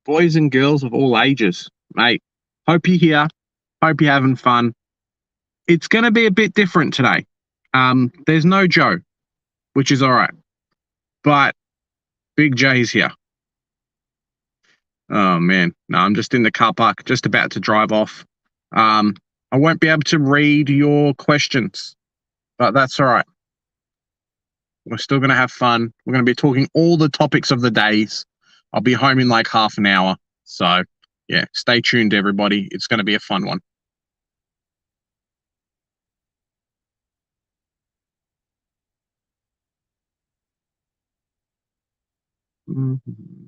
boys and girls of all ages, mate. Hope you're here. Hope you're having fun. It's going to be a bit different today. There's no Joe, which is all right. But Big J's here. Oh, man. No, I'm just in the car park, just about to drive off. I won't be able to read your questions, but that's all right. We're still going to have fun. We're going to be talking all the topics of the days. I'll be home in like half an hour. So, yeah, stay tuned, everybody. It's going to be a fun one. Mm-hmm.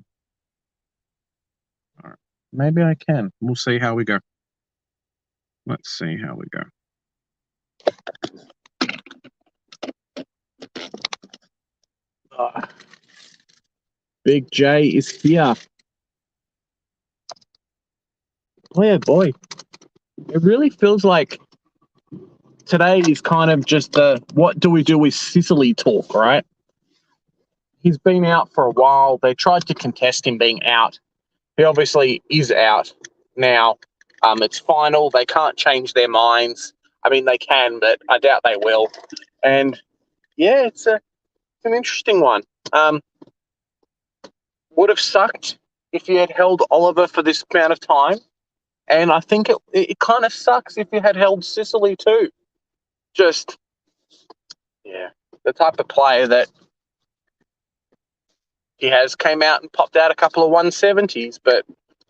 All right. Maybe I can. We'll see how we go. Let's see how we go. Big J is here. Boy, oh boy. It really feels like today is kind of just the what do we do with Sicily talk, right? He's been out for a while. They tried to contest him being out. He obviously is out now. It's final. They can't change their minds. I mean, they can, but I doubt they will. And, yeah, it's an interesting one. Would have sucked if you had held Oliver for this amount of time. And I think it kind of sucks if you had held Sicily too. Just, yeah, the type of player that he has came out and popped out a couple of 170s, but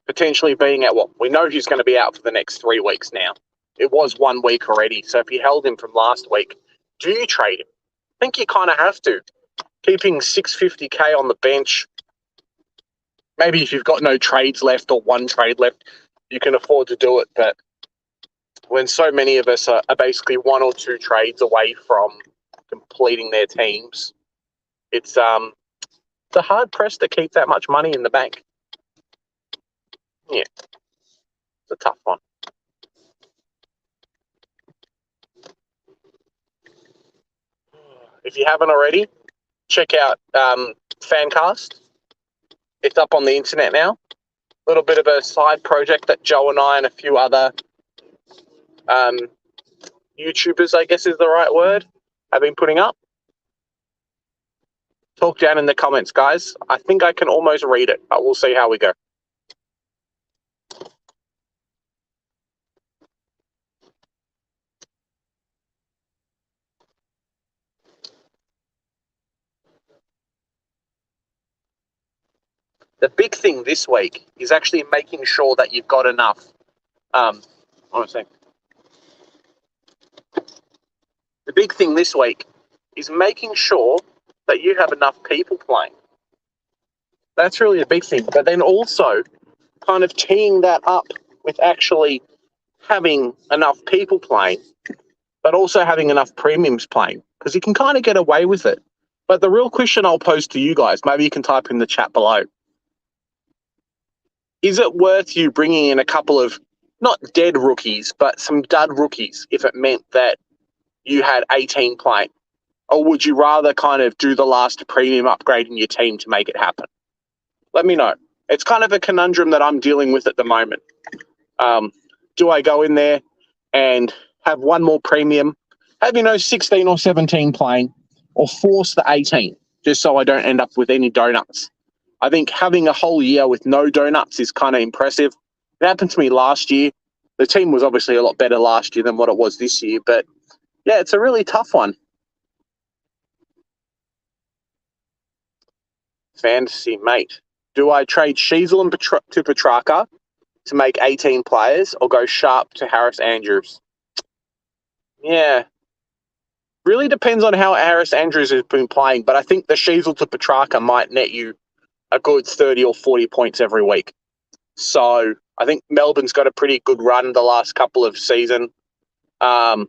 potentially being at what? We know he's going to be out for the next 3 weeks now. It was 1 week already. So if you held him from last week, do you trade him? I think you kind of have to. Keeping 650K on the bench, maybe if you've got no trades left or one trade left, you can afford to do it. But when so many of us are basically 1 or 2 trades away from completing their teams, it's a hard press to keep that much money in the bank. Yeah, it's a tough one. If you haven't already, check out Fancast. It's up on the internet now. A little bit of a side project that Joe and I and a few other YouTubers, I guess is the right word, have been putting up. Talk down in the comments, guys. I think I can almost read it, but we'll see how we go. The big thing this week is actually making sure that you've got enough. The big thing this week is making sure that you have enough people playing. That's really the big thing. But then also kind of teeing that up with actually having enough people playing, but also having enough premiums playing, because you can kind of get away with it. But the real question I'll pose to you guys, maybe you can type in the chat below, is it worth you bringing in a couple of not dead rookies, but some dud rookies if it meant that you had 18 playing? Or would you rather kind of do the last premium upgrade in your team to make it happen? Let me know. It's kind of a conundrum that I'm dealing with at the moment. Do I go in there and have one more premium, have, 16 or 17 playing, or force the 18, just so I don't end up with any donuts? I think having a whole year with no donuts is kind of impressive. It happened to me last year. The team was obviously a lot better last year than what it was this year, but yeah, it's a really tough one. Fantasy mate. Do I trade Sheasel and to Petrarca to make 18 players, or go Sharp to Harris Andrews? Yeah. Really depends on how Harris Andrews has been playing, but I think the Sheasel to Petrarca might net you a good 30 or 40 points every week. So I think Melbourne's got a pretty good run the last couple of seasons. I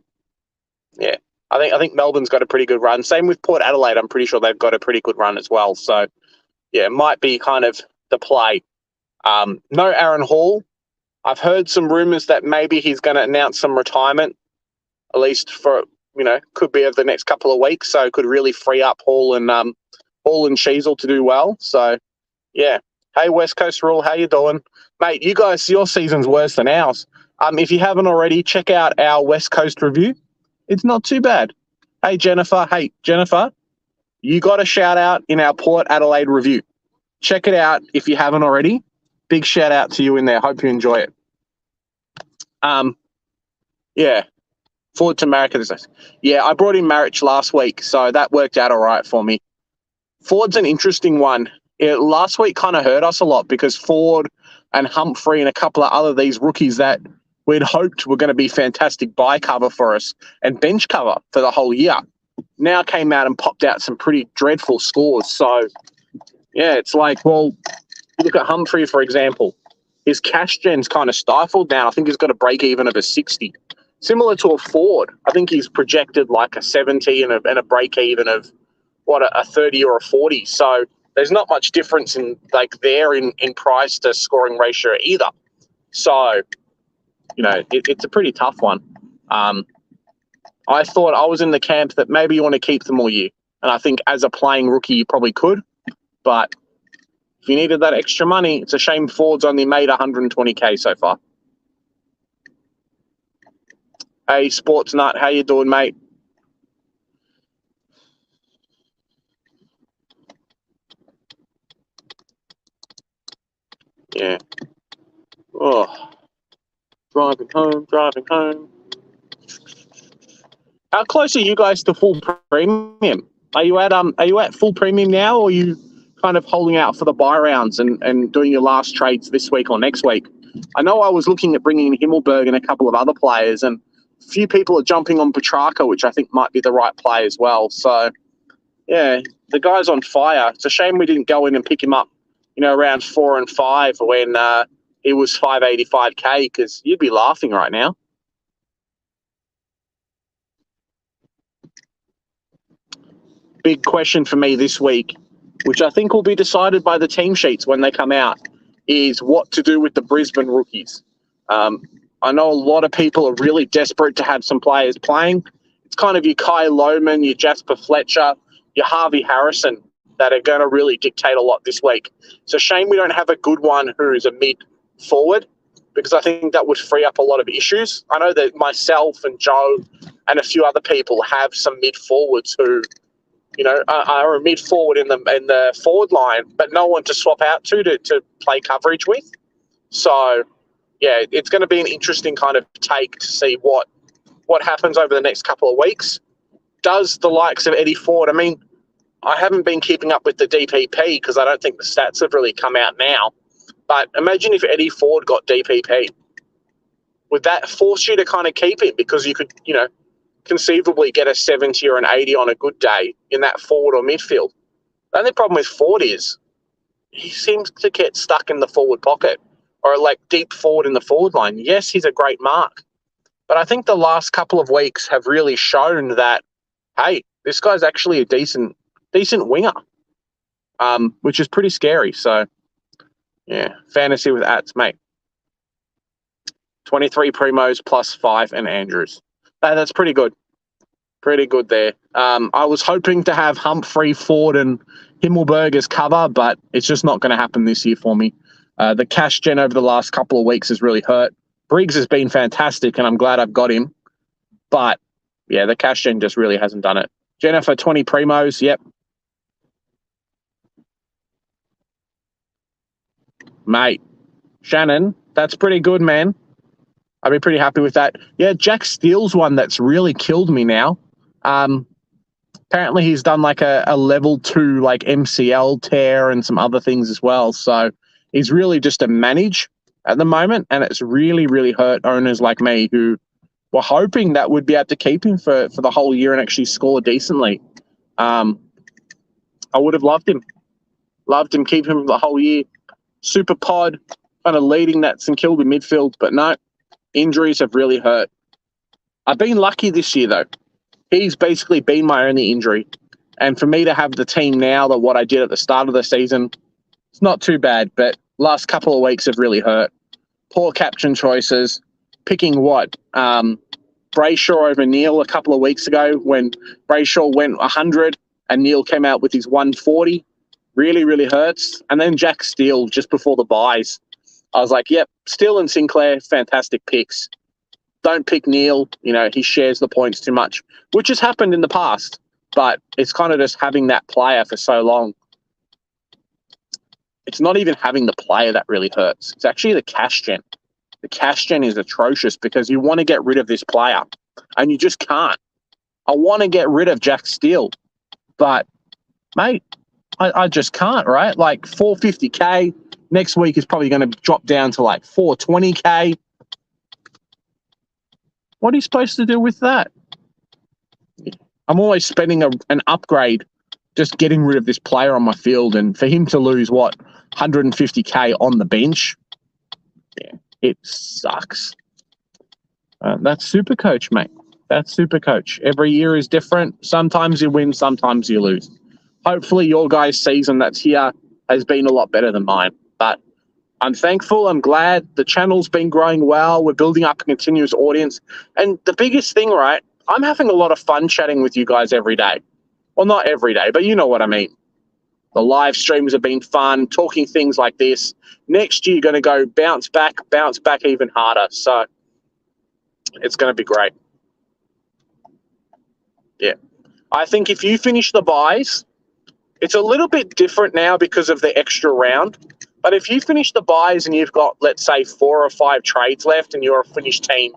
think Melbourne's got a pretty good run. Same with Port Adelaide. I'm pretty sure they've got a pretty good run as well. So, yeah, it might be kind of the play. No Aaron Hall. I've heard some rumours that maybe he's going to announce some retirement, at least for, could be over the next couple of weeks. So could really free up Hall and Sheasel to do well. So, yeah, Hey, West Coast Rule, how you doing? Mate, you guys, your season's worse than ours. If you haven't already, check out our West Coast review. It's not too bad. Hey, Jennifer, you got a shout out in our Port Adelaide review. Check it out if you haven't already. Big shout out to you in there. Hope you enjoy it. Yeah, forward to Marrick. Yeah, I brought in Marrick last week, so that worked out all right for me. Ford's an interesting one. Last week kind of hurt us a lot because Ford and Humphrey and a couple of other these rookies that we'd hoped were going to be fantastic buy cover for us and bench cover for the whole year now came out and popped out some pretty dreadful scores. So, yeah, it's like, well, look at Humphrey, for example. His cash gen's kind of stifled now. I think he's got a break even of a 60. Similar to a Ford, I think he's projected like a 70 and a break even of a 30 or a 40. So there's not much difference in price to scoring ratio either. So, it's a pretty tough one. I thought I was in the camp that maybe you want to keep them all year. And I think as a playing rookie, you probably could. But if you needed that extra money, it's a shame Ford's only made 120K so far. Hey, Sports Nut, how you doing, mate? Yeah. Oh, driving home. How close are you guys to full premium? Are you at full premium now, or are you kind of holding out for the buy rounds and doing your last trades this week or next week? I know I was looking at bringing in Himmelberg and a couple of other players, and a few people are jumping on Petrarca, which I think might be the right play as well. So, yeah, the guy's on fire. It's a shame we didn't go in and pick him up, around 4 and 5 when he was 585K, because you'd be laughing right now. Big question for me this week, which I think will be decided by the team sheets when they come out, is what to do with the Brisbane rookies. I know a lot of people are really desperate to have some players playing. It's kind of your Kai Lohman, your Jasper Fletcher, your Harvey Harrison that are going to really dictate a lot this week. It's a shame we don't have a good one who is a mid-forward, because I think that would free up a lot of issues. I know that myself and Joe and a few other people have some mid-forwards who are a mid-forward in the forward line, but no one to swap out to play coverage with. So, yeah, it's going to be an interesting kind of take to see what happens over the next couple of weeks. Does the likes of Eddie Ford, I haven't been keeping up with the DPP because I don't think the stats have really come out now, but imagine if Eddie Ford got DPP. Would that force you to kind of keep him? Because you could, conceivably get a 70 or an 80 on a good day in that forward or midfield. The only problem with Ford is he seems to get stuck in the forward pocket or like deep forward in the forward line. Yes, he's a great mark, but I think the last couple of weeks have really shown that, hey, this guy's actually a decent winger, which is pretty scary. So, yeah, fantasy with Ats, mate. 23 Primos plus 5 and Andrews. That's pretty good. Pretty good there. I was hoping to have Humphrey, Ford, and Himmelberg as cover, but it's just not going to happen this year for me. The cash gen over the last couple of weeks has really hurt. Briggs has been fantastic, and I'm glad I've got him. But, yeah, the cash gen just really hasn't done it. Jennifer, 20 Primos, yep. Mate, Shannon, that's pretty good, man. I'd be pretty happy with that. Yeah, Jack Steele's one that's really killed me now. Apparently he's done like a level 2 like MCL tear and some other things as well. So he's really just a manage at the moment, and it's really, really hurt owners like me who were hoping that we'd be able to keep him for the whole year and actually score decently. I would have loved him. Keep him the whole year. Super pod, kind of leading that St Kilda midfield, but no. Injuries have really hurt. I've been lucky this year, though. He's basically been my only injury. And for me to have the team now that what I did at the start of the season, it's not too bad, but last couple of weeks have really hurt. Poor caption choices. Picking what? Brayshaw over Neil a couple of weeks ago when Brayshaw went 100 and Neil came out with his 140. Really, really hurts. And then Jack Steele just before the buys. I was like, yep, Steele and Sinclair, fantastic picks. Don't pick Neil. He shares the points too much, which has happened in the past. But it's kind of just having that player for so long. It's not even having the player that really hurts. It's actually the cash gen. The cash gen is atrocious because you want to get rid of this player and you just can't. I want to get rid of Jack Steele, but, mate, I just can't, right? Like 450K. Next week is probably going to drop down to like 420K. What are you supposed to do with that? I'm always spending an upgrade just getting rid of this player on my field, and for him to lose, 150K on the bench? Yeah, it sucks. That's Supercoach, mate. That's Supercoach. Every year is different. Sometimes you win, sometimes you lose. Hopefully your guys' season that's here has been a lot better than mine. But I'm thankful. I'm glad the channel's been growing well. We're building up a continuous audience. And the biggest thing, right, I'm having a lot of fun chatting with you guys every day. Well, not every day, but you know what I mean. The live streams have been fun, talking things like this. Next year, you're going to go bounce back even harder. So it's going to be great. Yeah. I think if you finish the buys, it's a little bit different now because of the extra round. But if you finish the buys and you've got, let's say, 4 or 5 trades left and you're a finished team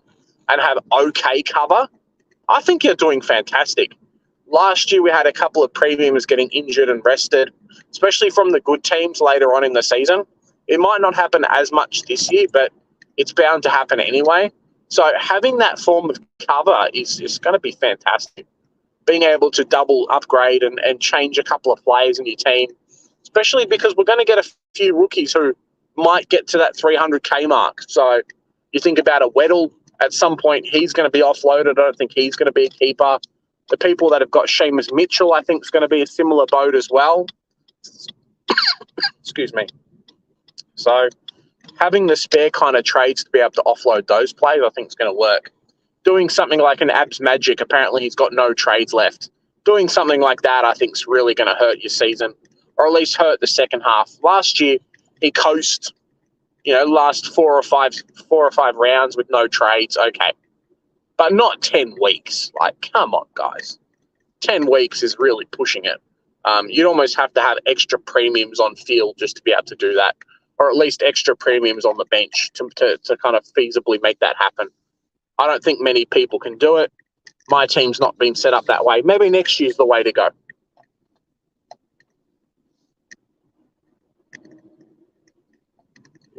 and have okay cover, I think you're doing fantastic. Last year, we had a couple of premiums getting injured and rested, especially from the good teams later on in the season. It might not happen as much this year, but it's bound to happen anyway. So having that form of cover is going to be fantastic. Being able to double upgrade and change a couple of players in your team, especially because we're going to get a few rookies who might get to that 300K mark. So you think about a Weddle, at some point he's going to be offloaded. I don't think he's going to be a keeper. The people that have got Seamus Mitchell, I think, is going to be a similar boat as well. Excuse me. So having the spare kind of trades to be able to offload those players, I think is going to work. Doing something like an Abs Magic, apparently he's got no trades left. Doing something like that, I think, is really going to hurt your season, or at least hurt the second half. Last year, he coasted, last four or five rounds with no trades. Okay. But not 10 weeks. Like, come on, guys. 10 weeks is really pushing it. You'd almost have to have extra premiums on field just to be able to do that, or at least extra premiums on the bench to kind of feasibly make that happen. I don't think many people can do it. My team's not been set up that way. Maybe next year's the way to go.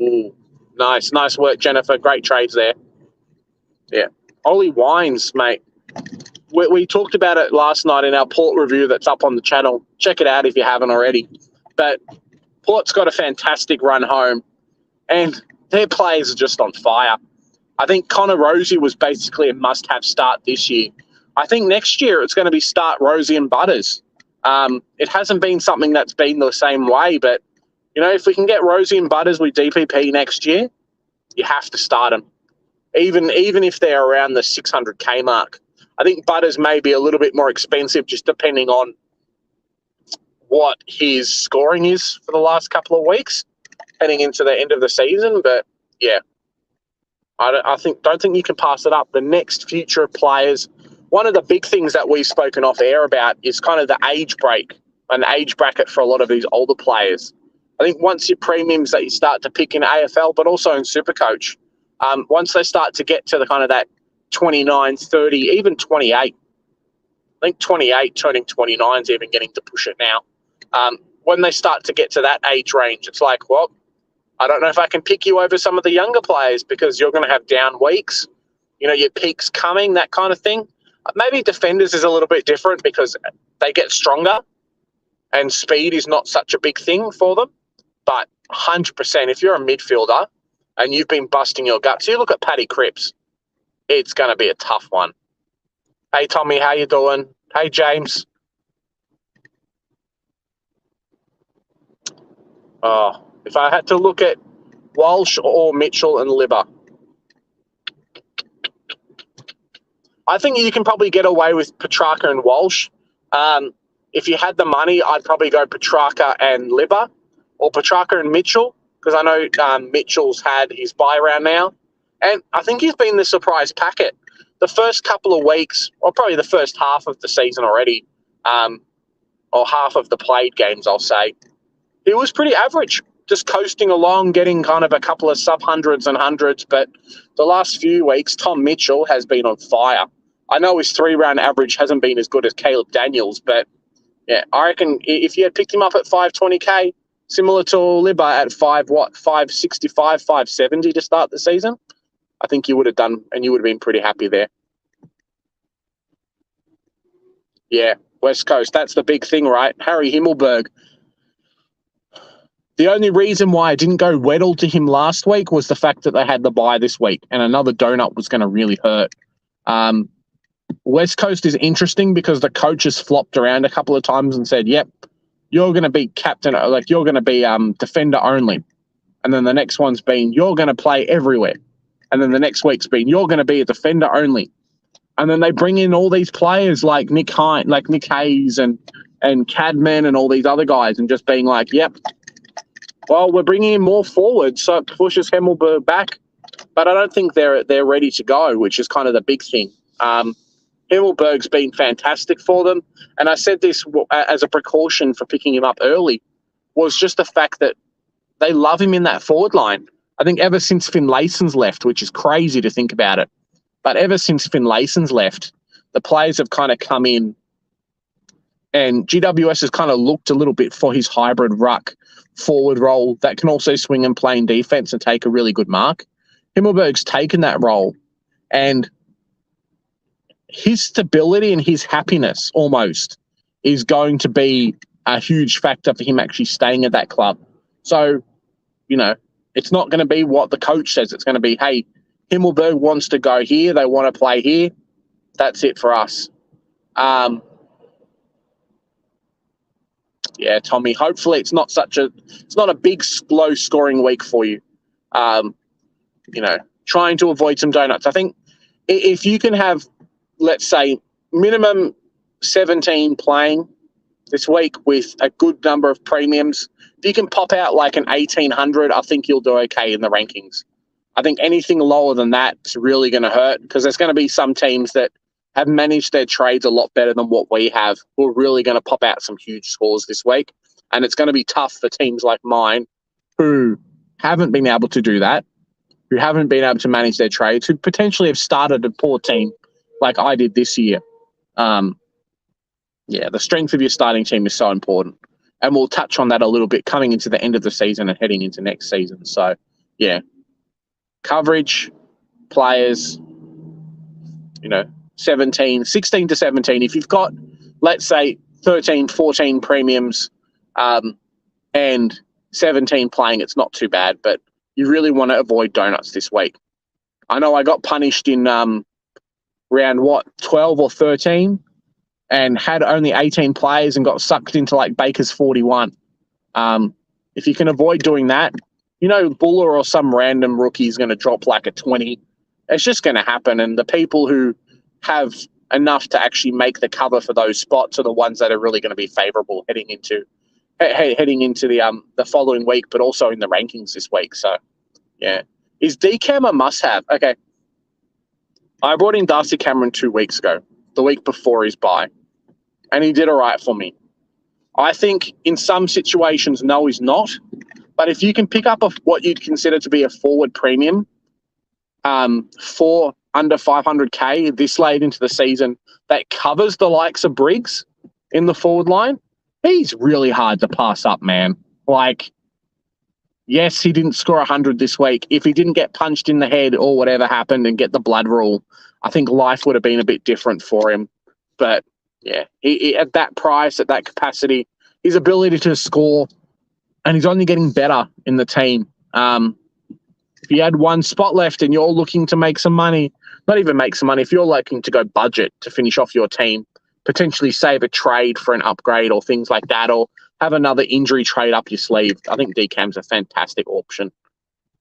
Ooh, nice work, Jennifer. Great trades there. Yeah. Ollie Wines, mate. We talked about it last night in our Port review that's up on the channel. Check it out if you haven't already. But Port's got a fantastic run home, and their players are just on fire. I think Connor Rosie was basically a must-have start this year. I think next year it's going to be start Rosie and Butters. It hasn't been something that's been the same way, but, if we can get Rosie and Butters with DPP next year, you have to start them, even if they're around the 600K mark. I think Butters may be a little bit more expensive just depending on what his scoring is for the last couple of weeks heading into the end of the season. But, yeah, I don't think you can pass it up. The next future of players, one of the big things that we've spoken off air about is kind of the age break, an age bracket for a lot of these older players. I think once your premiums that you start to pick in AFL, but also in Supercoach, once they start to get to the kind of that 29, 30, even 28, I think 28 turning 29 is even getting to push it now. When they start to get to that age range, it's like, well, I don't know if I can pick you over some of the younger players because you're going to have down weeks, your peaks coming, that kind of thing. Maybe defenders is a little bit different because they get stronger and speed is not such a big thing for them. But 100%, if you're a midfielder and you've been busting your guts, you look at Paddy Cripps, it's going to be a tough one. Hey, Tommy, how you doing? Hey, James. Oh, if I had to look at Walsh or Mitchell and Libba, I think you can probably get away with Petrarca and Walsh. if you had the money, I'd probably go Petrarca and Libba, or Petrarca and Mitchell, because I know Mitchell's had his bye round now. And I think he's been the surprise packet. The first couple of weeks, or probably the first half of the season already, or half of the played games, I'll say, he was pretty average, just coasting along, getting kind of a couple of sub-hundreds and hundreds. But the last few weeks, Tom Mitchell has been on fire. I know his 3-round average hasn't been as good as Caleb Daniels, but yeah, I reckon if you had picked him up at 520K, similar to Libba at 565, 570 to start the season, I think you would have done, and you would have been pretty happy there. Yeah, West Coast, that's the big thing, right? Harry Himmelberg. The only reason why I didn't go Weddle to him last week was the fact that they had the bye this week, and another donut was going to really hurt. West Coast is interesting because the coach has flopped around a couple of times and said, yep, you're going to be captain, like you're going to be defender only. And then the next one's been, you're going to play everywhere. And then the next week's been, you're going to be a defender only. And then they bring in all these players like Nick Hayes and Cadman and all these other guys, and just being like, yep, well, we're bringing in more forward, so it pushes Himmelberg back. But I don't think they're ready to go, which is kind of the big thing. Himmelberg's been fantastic for them. And I said this as a precaution for picking him up early, was just the fact that they love him in that forward line. I think ever since Finlayson's left, which is crazy to think about it, but ever since Finlayson's left, the players have kind of come in, and GWS has kind of looked a little bit for his hybrid ruck forward role that can also swing and play in defense and take a really good mark. Himmelberg's taken that role, and his stability and his happiness almost is going to be a huge factor for him actually staying at that club. So, it's not going to be what the coach says. It's going to be, hey, Himmelberg wants to go here. They want to play here. That's it for us. Yeah, Tommy, hopefully it's not a big, slow scoring week for you. Trying to avoid some donuts. I think if you can have, let's say, minimum 17 playing this week with a good number of premiums, if you can pop out like an 1,800, I think you'll do okay in the rankings. I think anything lower than that is really going to hurt, because there's going to be some teams that have managed their trades a lot better than what we have, who are really going to pop out some huge scores this week. And it's going to be tough for teams like mine who haven't been able to do that, who haven't been able to manage their trades, who potentially have started a poor team like I did this year. The strength of your starting team is so important. And we'll touch on that a little bit coming into the end of the season and heading into next season. So, yeah, coverage, players, 16 to 17. If you've got, let's say, 13, 14 premiums and 17 playing, it's not too bad, but you really want to avoid donuts this week. I know I got punished in round 12 or 13 and had only 18 players and got sucked into like Baker's 41. If you can avoid doing that, Buller or some random rookie is going to drop like a 20. It's just going to happen. And the people who have enough to actually make the cover for those spots are the ones that are really going to be favorable heading into the following week, but also in the rankings this week. So, yeah. Is DCAM a must-have? Okay. I brought in Darcy Cameron 2 weeks ago, the week before his bye, and he did all right for me. I think in some situations, no, he's not. But if you can pick up what you'd consider to be a forward premium for under 500K this late into the season that covers the likes of Briggs in the forward line, he's really hard to pass up, man. Like, yes, he didn't score 100 this week. If he didn't get punched in the head or whatever happened and get the blood rule, I think life would have been a bit different for him. But, yeah, he at that price, at that capacity, his ability to score, and he's only getting better in the team. If you had one spot left and you're looking to make some money, not even make some money, if you're looking to go budget to finish off your team, potentially save a trade for an upgrade or things like that, or have another injury trade up your sleeve, I think DCAM's a fantastic option.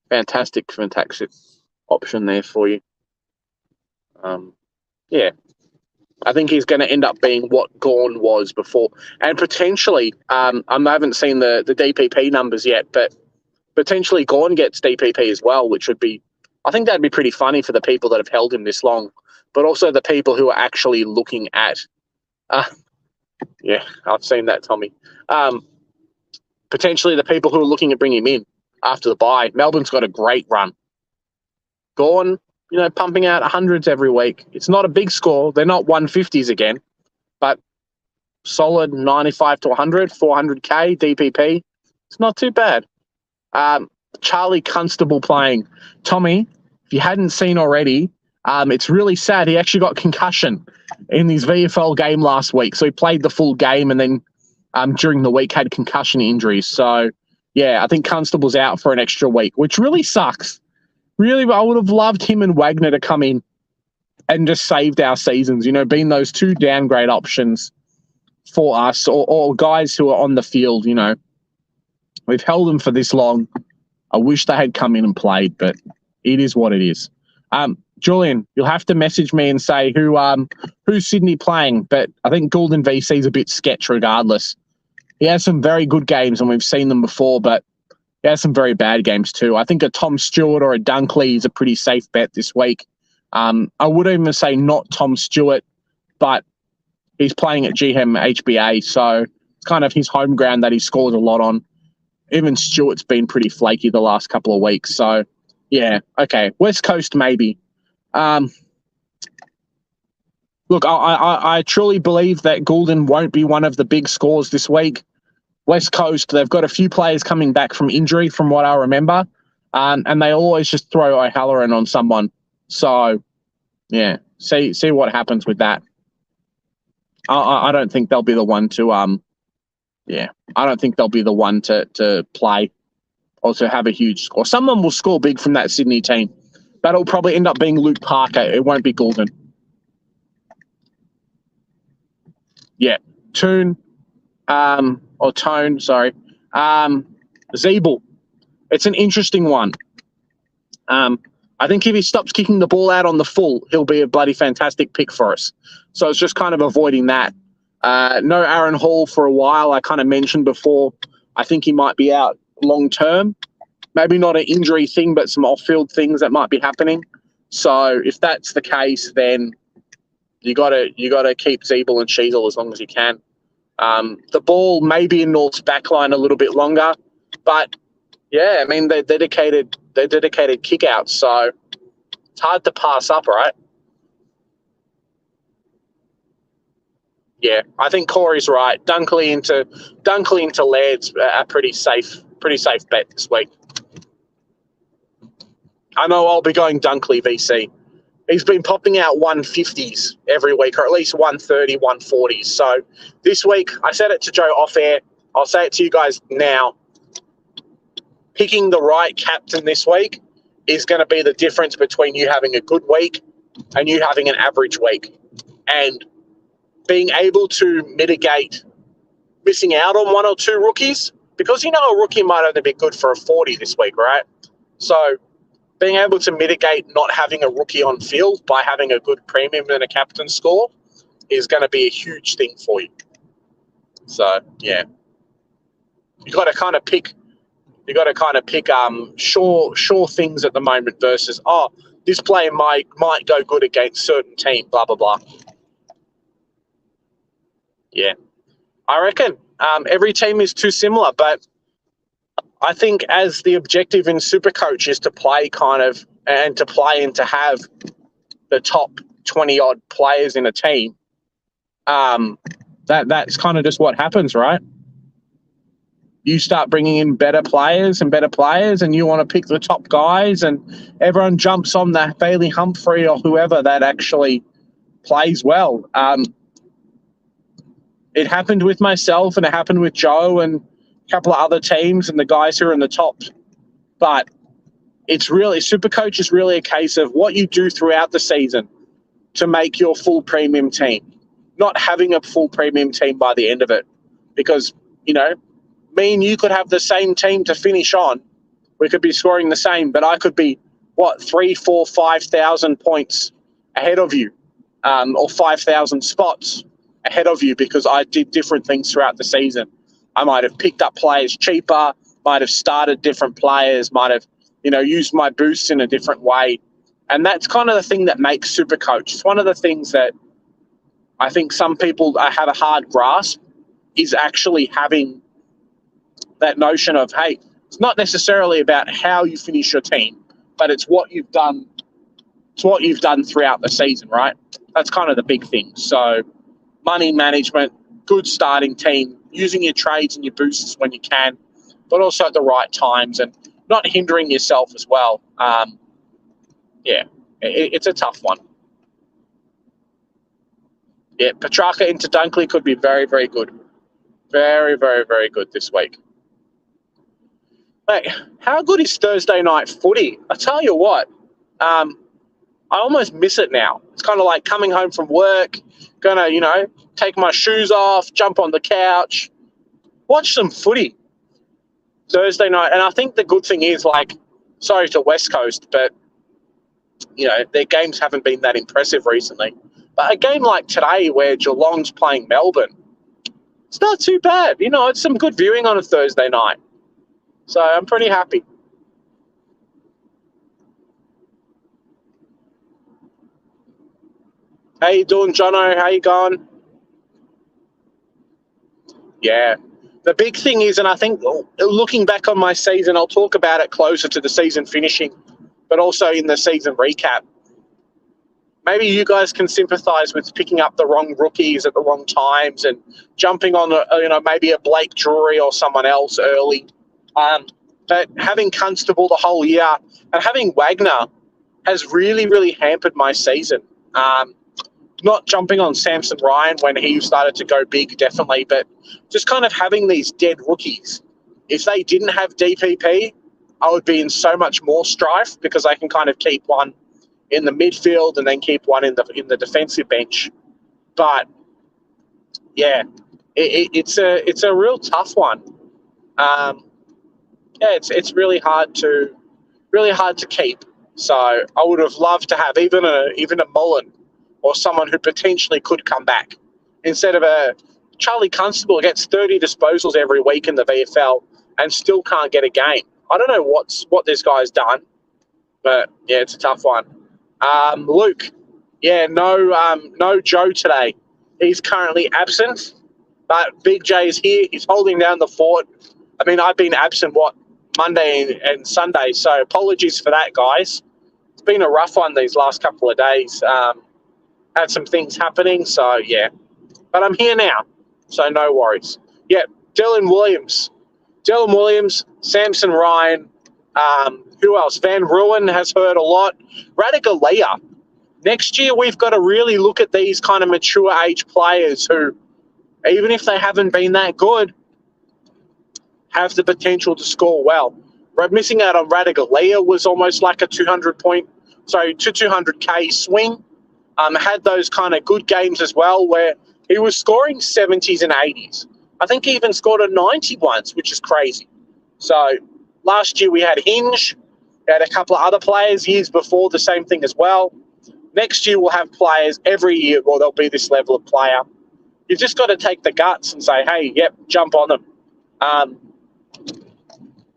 Fantastic option there for you. Yeah. I think he's going to end up being what Gawn was before. And potentially, I haven't seen the DPP numbers yet, but potentially Gawn gets DPP as well, which would be, I think that'd be pretty funny for the people that have held him this long, but also the people who are actually looking at, yeah, I've seen that, Tommy. Potentially the people who are looking at bringing him in after the bye. Melbourne's got a great run. Gawn, pumping out hundreds every week. It's not a big score. They're not 150s again, but solid 95 to 100, 400K DPP. It's not too bad. Charlie Constable playing. Tommy, if you hadn't seen already, it's really sad. He actually got concussion in his VFL game last week. So he played the full game and then during the week had concussion injuries. So, yeah, I think Constable's out for an extra week, which really sucks. Really, I would have loved him and Wagner to come in and just saved our seasons, being those two downgrade options for us or guys who are on the field, We've held them for this long. I wish they had come in and played, but it is what it is. Julian, you'll have to message me and say who's Sydney playing, but I think Goulden VC is a bit sketch regardless. He has some very good games, and we've seen them before, but he has some very bad games too. I think a Tom Stewart or a Dunkley is a pretty safe bet this week. I would even say not Tom Stewart, but he's playing at GM HBA, so it's kind of his home ground that he scores a lot on. Even Stewart's been pretty flaky the last couple of weeks. So, yeah, okay. West Coast, maybe. Look, I truly believe that Goulden won't be one of the big scores this week. West Coast, they've got a few players coming back from injury, from what I remember, and they always just throw O'Halloran on someone. So, yeah, see what happens with that. I don't think they'll be the one to I don't think they'll be the one to play or to have a huge score. Someone will score big from that Sydney team. That'll probably end up being Luke Parker. It won't be Goulden. Yeah, Tone, sorry. Zeeble. It's an interesting one. I think if he stops kicking the ball out on the full, he'll be a bloody fantastic pick for us. So it's just kind of avoiding that. No Aaron Hall for a while. I kind of mentioned before, I think he might be out long term. Maybe not an injury thing, but some off-field things that might be happening. So if that's the case, then you gotta keep Zeeble and Sheasel as long as you can. The ball may be in North's backline a little bit longer, but yeah, I mean they're dedicated kickouts, so it's hard to pass up, right? Yeah, I think Corey's right. Dunkley into Laird's a pretty safe bet this week. I know I'll be going Dunkley VC. He's been popping out 150s every week, or at least 130, 140s. So this week, I said it to Joe off air. I'll say it to you guys now. Picking the right captain this week is going to be the difference between you having a good week and you having an average week. And being able to mitigate missing out on one or two rookies, because a rookie might only be good for a 40 this week, right? So being able to mitigate not having a rookie on field by having a good premium and a captain score is going to be a huge thing for you. So, yeah. You got to kind of pick sure things at the moment versus, this player might go good against certain team, blah, blah, blah. Yeah. I reckon every team is too similar, but I think as the objective in Supercoach is to play and to have the top 20-odd players in a team, that's kind of just what happens, right? You start bringing in better players, and you want to pick the top guys, and everyone jumps on the Bailey Humphrey or whoever that actually plays well. It happened with myself, and it happened with Joe and a couple of other teams and the guys who are in the top. But it's really, Supercoach is really a case of what you do throughout the season to make your full premium team, not having a full premium team by the end of it. Because, me and you could have the same team to finish on. We could be scoring the same, but I could be, 3,000, 4,000, 5,000 points ahead of you. or 5,000 spots ahead of you because I did different things throughout the season. I might have picked up players cheaper, might have started different players, might have, used my boosts in a different way. And that's kind of the thing that makes Supercoach. It's one of the things that I think some people have a hard grasp is actually having that notion of, hey, it's not necessarily about how you finish your team, but it's what you've done. It's what you've done throughout the season, right? That's kind of the big thing. So money management, good starting team, using your trades and your boosts when you can, but also at the right times and not hindering yourself as well. It's a tough one. Yeah, Petrarca into Dunkley could be very, very good. Very, very, very good this week. Mate, how good is Thursday night footy? I tell you what, I almost miss it now. It's kind of like coming home from work, gonna, take my shoes off, jump on the couch, watch some footy Thursday night. And I think the good thing is, sorry to West Coast, but, their games haven't been that impressive recently. But a game like today where Geelong's playing Melbourne, it's not too bad. It's some good viewing on a Thursday night. So I'm pretty happy. How you doing, Jono? How you going? Yeah. The big thing is, and I think looking back on my season, I'll talk about it closer to the season finishing, but also in the season recap. Maybe you guys can sympathise with picking up the wrong rookies at the wrong times and jumping on, maybe a Blake Drury or someone else early. But having Constable the whole year and having Wagner has really, really hampered my season. Not jumping on Samson Ryan when he started to go big, definitely, but just kind of having these dead rookies. If they didn't have DPP, I would be in so much more strife because I can kind of keep one in the midfield and then keep one in the defensive bench. But yeah, it's a real tough one. It's really hard to keep. So I would have loved to have even a Mullen or someone who potentially could come back instead of a Charlie Constable gets 30 disposals every week in the VFL and still can't get a game. I don't know what this guy's done, but yeah, it's a tough one. Luke, no Joe today. He's currently absent, but Big J is here. He's holding down the fort. I mean, I've been absent, Monday and Sunday, so apologies for that, guys. It's been a rough one these last couple of days. Had some things happening, so yeah. But I'm here now, so no worries. Yeah, Dylan Williams, Samson Ryan, who else? Van Ruin has heard a lot. Radigalia. Next year, we've got to really look at these kind of mature age players who, even if they haven't been that good, have the potential to score well. Missing out on Radigalia was almost like a 200K swing. Had those kind of good games as well where he was scoring 70s and 80s. I think he even scored a 90 once, which is crazy. So last year we had Hinge. We had a couple of other players years before, the same thing as well. Next year we'll have players every year where there'll be this level of player. You've just got to take the guts and say, hey, yep, jump on them.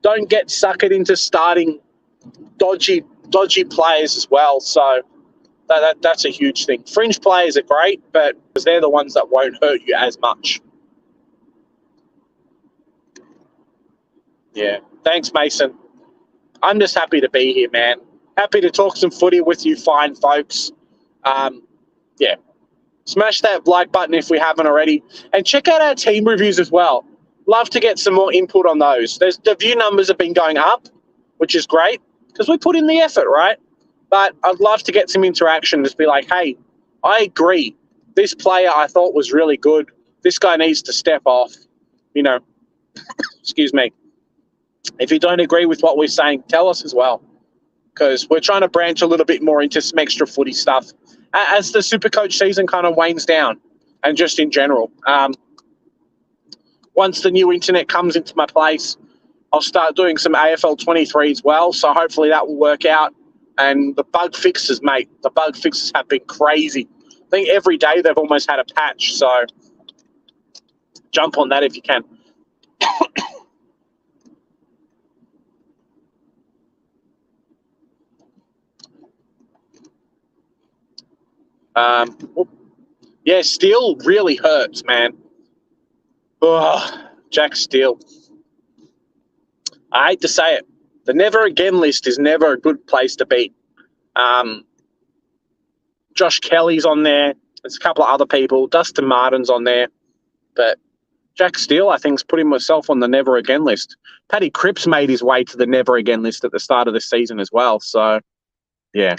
Don't get suckered into starting dodgy players as well. So that's a huge thing. Fringe players are great, but they're the ones that won't hurt you as much. Yeah. Thanks, Mason. I'm just happy to be here, man. Happy to talk some footy with you fine folks. Yeah. Smash that like button if we haven't already. And check out our team reviews as well. Love to get some more input on those. The view numbers have been going up, which is great because we put in the effort, right? But I'd love to get some interaction. Just be like, hey, I agree. This player I thought was really good. This guy needs to step off. Excuse me. If you don't agree with what we're saying, tell us as well. Because we're trying to branch a little bit more into some extra footy stuff as the Supercoach season kind of wanes down and just in general. Once the new internet comes into my place, I'll start doing some AFL 23 as well. So hopefully that will work out. And the bug fixes, mate. The bug fixes have been crazy. think every day they've almost had a patch, so jump on that if you can. Yeah, Steele really hurts, man. Ugh, Jack Steele. I hate to say it. The never again list is never a good place to be. Josh Kelly's on there. There's a couple of other people. Dustin Martin's on there. But Jack Steele, I think, is putting himself on the never again list. Paddy Cripps made his way to the never again list at the start of the season as well. So, yeah.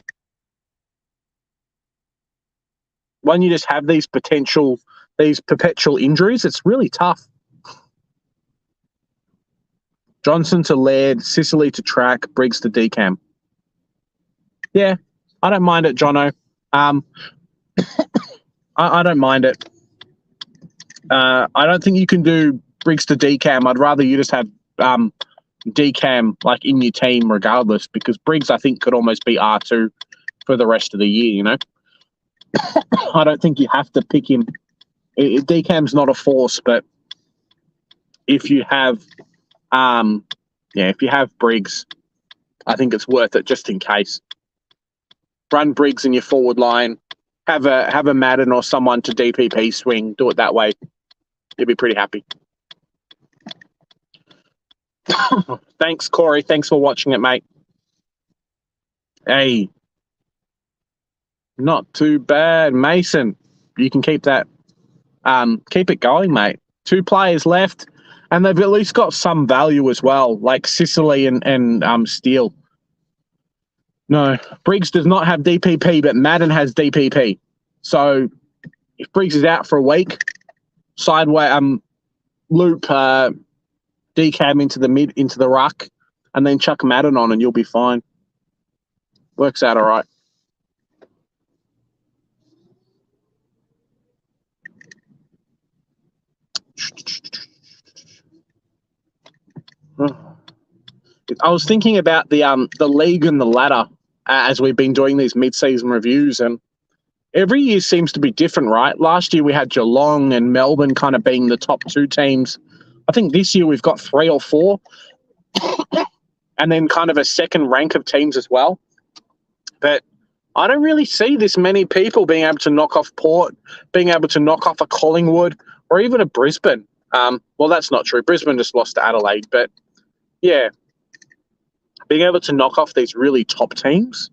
When you just have these perpetual injuries, it's really tough. Johnson to Laird, Sicily to Track, Briggs to Decam. Yeah, I don't mind it, Jono. I don't mind it. I don't think you can do Briggs to Decam. I'd rather you just have Decam like in your team regardless, because Briggs, I think, could almost be R2 for the rest of the year, you know? I don't think you have to pick him. Decam's not a force, but if you have if you have Briggs, I think it's worth it just in case. Run Briggs in your forward line. Have a Madden or someone to DPP swing. Do it that way. You'll be pretty happy. Thanks, Corey. Thanks for watching it, mate. Hey. Not too bad. Mason, you can keep that. Keep it going, mate. 2 players left. And they've at least got some value as well, like Sicily and Steele. No, Briggs does not have DPP, but Madden has DPP. So if Briggs is out for a week, loop Decam into the ruck, and then chuck Madden on, and you'll be fine. Works out all right. I was thinking about the league and the ladder as we've been doing these mid-season reviews, and every year seems to be different, right? Last year we had Geelong and Melbourne kind of being the top 2 teams. I think this year we've got 3 or 4, and then kind of a second rank of teams as well. But I don't really see this many people being able to knock off Port, being able to knock off a Collingwood, or even a Brisbane. Well, that's not true. Brisbane just lost to Adelaide, but yeah, being able to knock off these really top teams.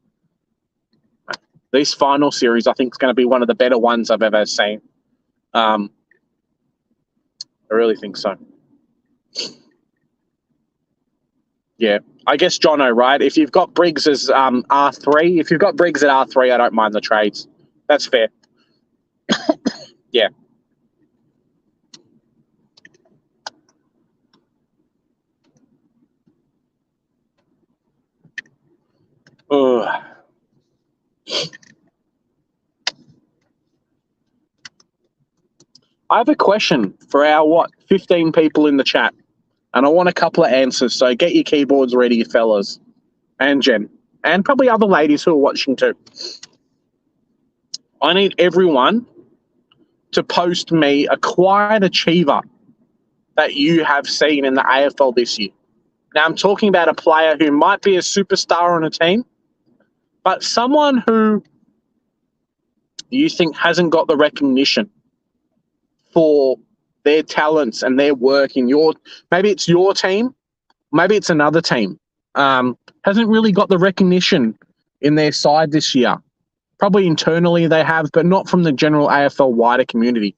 This final series, I think, is going to be one of the better ones I've ever seen. I really think so. Yeah, I guess, Jono, right? If you've got Briggs as R3, if you've got Briggs at R3, I don't mind the trades. That's fair. Yeah. Ugh. I have a question for our, 15 people in the chat, and I want a couple of answers, so get your keyboards ready, fellas, and Jen, and probably other ladies who are watching too. I need everyone to post me a quiet achiever that you have seen in the AFL this year. Now, I'm talking about a player who might be a superstar on a team, but someone who you think hasn't got the recognition for their talents and their work in maybe it's your team, maybe it's another team, hasn't really got the recognition in their side this year. Probably internally they have, but not from the general AFL wider community.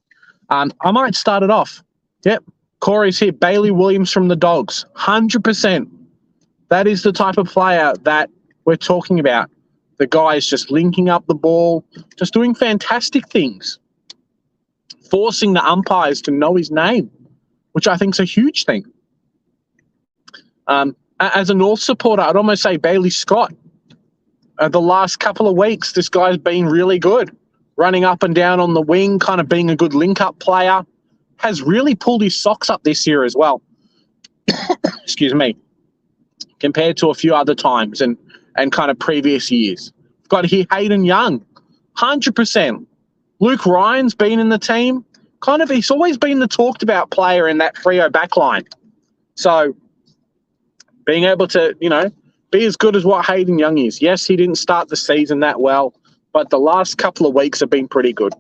I might start it off. Yep, Corey's here. Bailey Williams from the Dogs, 100%. That is the type of player that we're talking about. The guy is just linking up the ball, just doing fantastic things, forcing the umpires to know his name, which I think is a huge thing. As a North supporter, I'd almost say Bailey Scott. The last couple of weeks, this guy's been really good, running up and down on the wing, kind of being a good link-up player, has really pulled his socks up this year as well. Excuse me. Compared to a few other times and kind of previous years. Got here Hayden Young, 100%. Luke Ryan's been in the team. He's always been the talked about player in that Freo backline. So being able to, be as good as what Hayden Young is. Yes, he didn't start the season that well, but the last couple of weeks have been pretty good.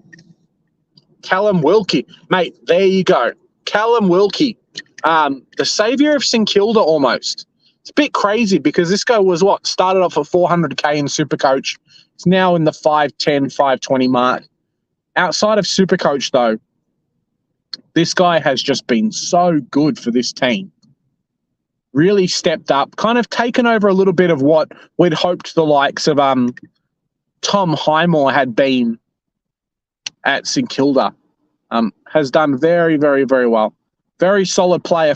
Callum Wilkie, mate, there you go. Callum Wilkie, the saviour of St Kilda almost. It's a bit crazy because this guy was started off at 400k in Supercoach. It's now in the 510, 520 mark. Outside of Supercoach, though, this guy has just been so good for this team. Really stepped up, kind of taken over a little bit of what we'd hoped the likes of Tom Highmore had been at St Kilda. Has done very, very, very well. Very solid player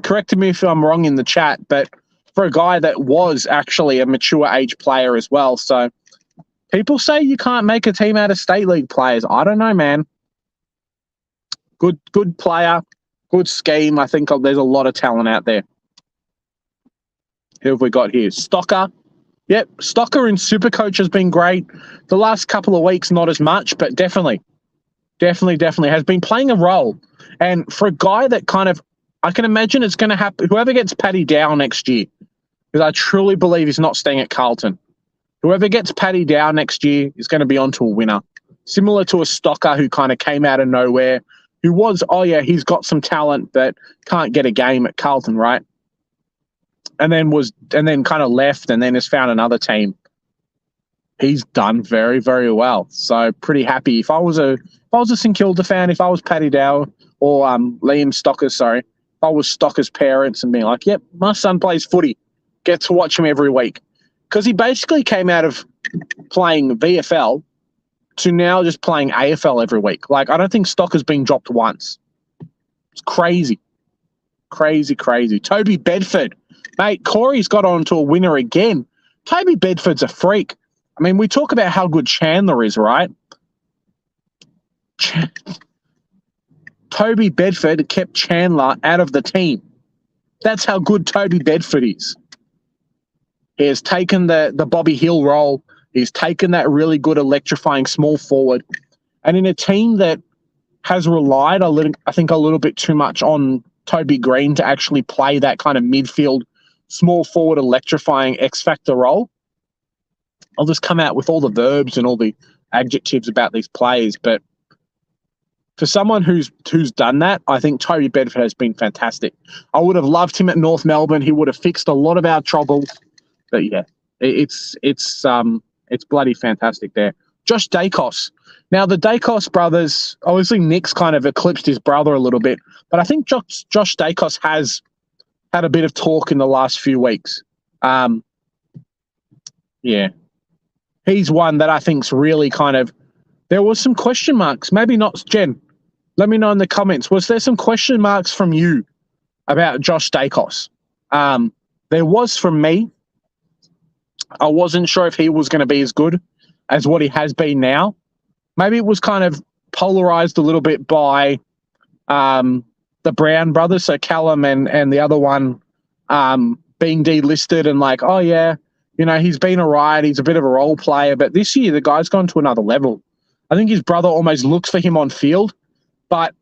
correct me if I'm wrong in the chat, but for a guy that was actually a mature age player as well. So people say you can't make a team out of state league players. I don't know, man. Good player, good scheme. I think there's a lot of talent out there. Who have we got here? Stocker. Yep, Stocker in Supercoach has been great. The last couple of weeks, not as much, but definitely has been playing a role. And for a guy that I can imagine it's going to happen, whoever gets Paddy Dow next year, because I truly believe he's not staying at Carlton. Whoever gets Paddy Dow next year is going to be onto a winner. Similar to a Stocker who kind of came out of nowhere, who was, he's got some talent, but can't get a game at Carlton, right? And then kind of left and then has found another team. He's done very, very well. So pretty happy. If I was a St Kilda fan, if I was Paddy Dow or Liam Stocker, if I was Stocker's parents and being like, yep, my son plays footy, get to watch him every week. Because he basically came out of playing VFL to now just playing AFL every week. Like, I don't think Stocker's been dropped once. It's crazy. Crazy, crazy. Toby Bedford. Mate, Corey's got on to a winner again. Toby Bedford's a freak. I mean, we talk about how good Chandler is, right? Toby Bedford kept Chandler out of the team. That's how good Toby Bedford is. He has taken the Bobby Hill role. He's taken that really good electrifying small forward. And in a team that has relied, a little bit too much on Toby Green to actually play that kind of midfield, small forward electrifying X-Factor role, I'll just come out with all the verbs and all the adjectives about these players. But for someone who's done that, I think Toby Bedford has been fantastic. I would have loved him at North Melbourne. He would have fixed a lot of our troubles. But yeah, it's bloody fantastic there. Josh Dacos. Now, the Dacos brothers, obviously Nick's kind of eclipsed his brother a little bit, but I think Josh Dacos has had a bit of talk in the last few weeks. Yeah. He's one that I think's really there was some question marks. Maybe not. Jen, let me know in the comments. Was there some question marks from you about Josh Dacos? There was from me. I wasn't sure if he was going to be as good as what he has been now. Maybe it was kind of polarized a little bit by the Brown brothers, so Callum and the other one being delisted and like, oh yeah, he's been all right. He's a bit of a role player. But this year, the guy's gone to another level. I think his brother almost looks for him on field. But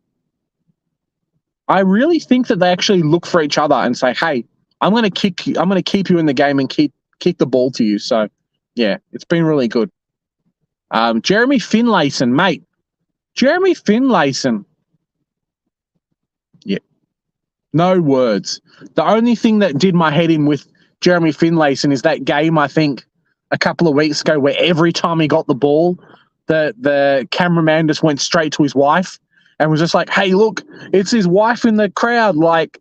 I really think that they actually look for each other and say, hey, I'm going to kick you. I'm going to keep you in the game and kick the ball to you. So, yeah, it's been really good. Jeremy Finlayson, mate. Jeremy Finlayson. Yeah. No words. The only thing that did my head in with Jeremy Finlayson is that game, I think, a couple of weeks ago where every time he got the ball, the cameraman just went straight to his wife and was just like, hey, look, it's his wife in the crowd. Like,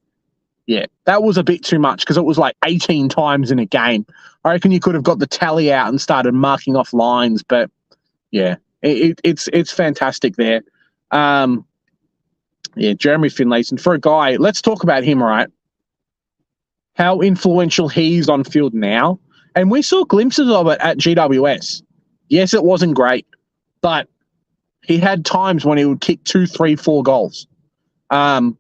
yeah, that was a bit too much because it was like 18 times in a game. I reckon you could have got the tally out and started marking off lines, but yeah, it's fantastic there. Yeah, Jeremy Finlayson, for a guy, let's talk about him, right? How influential he's on field now. And we saw glimpses of it at GWS. Yes, it wasn't great, but he had times when he would kick 2, 3, 4 goals. Coming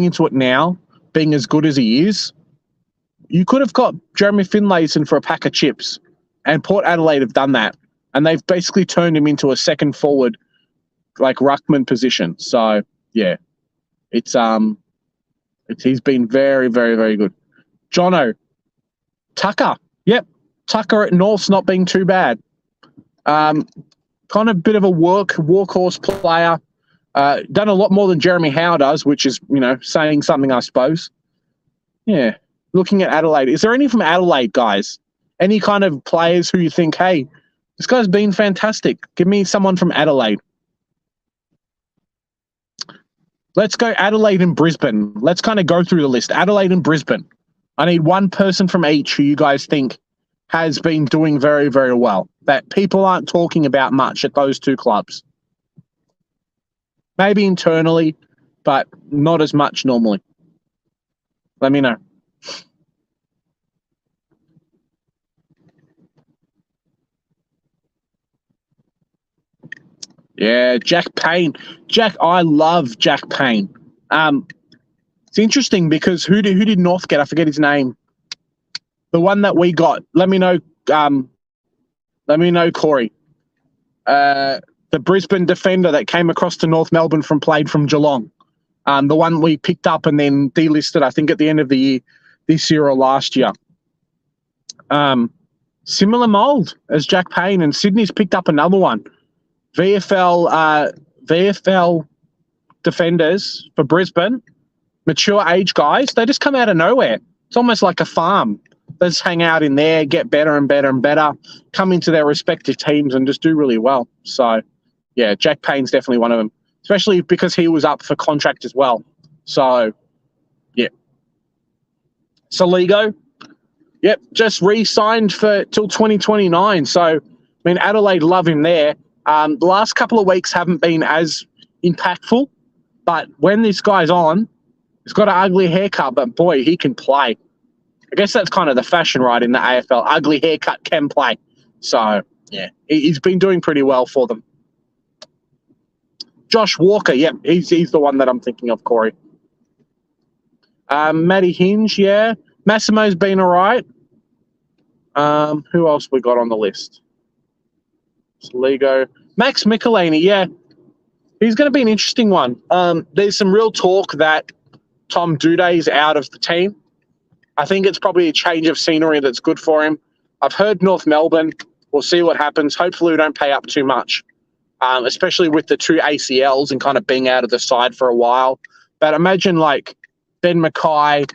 into it now, being as good as he is, you could have got Jeremy Finlayson for a pack of chips, and Port Adelaide have done that. And they've basically turned him into a second forward, like ruckman position. So yeah, it's he's been very, very, very good. Jono, Tucker. Yep, Tucker at North's not been too bad. Kind of bit of a workhorse player. Done a lot more than Jeremy Howe does, which is, saying something, I suppose. Yeah. Looking at Adelaide. Is there any from Adelaide, guys? Any kind of players who you think, hey, this guy's been fantastic? Give me someone from Adelaide. Let's go Adelaide and Brisbane. Let's kind of go through the list. Adelaide and Brisbane. I need one person from each who you guys think has been doing very, very well, that people aren't talking about much at those two clubs. Maybe internally, but not as much normally. Let me know. Yeah, Jack Payne. I love Jack Payne. It's interesting because who did North get? I forget his name. The one that we got. Let me know. Let me know, Corey. The Brisbane defender that came across to North Melbourne played from Geelong. The one we picked up and then delisted, I think, at the end of the year, this year or last year. Similar mould as Jack Payne, and Sydney's picked up another one. VFL defenders for Brisbane, mature age guys. They just come out of nowhere. It's almost like a farm. They just hang out in there, get better and better and better, come into their respective teams and just do really well. So, yeah, Jack Payne's definitely one of them, especially because he was up for contract as well. So, yeah. Soligo, yep, just re-signed till 2029. So, Adelaide love him there. The last couple of weeks haven't been as impactful, but when this guy's on, he's got an ugly haircut, but boy, he can play. I guess that's kind of the fashion, right, in the AFL. Ugly haircut can play. So, yeah, he's been doing pretty well for them. Josh Walker, yep, he's the one that I'm thinking of, Corey. Matty Hinge, yeah. Massimo's been all right. Who else we got on the list? Soligo. Max Michelini, yeah. He's going to be an interesting one. There's some real talk that Tom Duday's out of the team. I think it's probably a change of scenery that's good for him. I've heard North Melbourne. We'll see what happens. Hopefully we don't pay up too much, especially with the two ACLs and kind of being out of the side for a while. But imagine like Ben Mackay,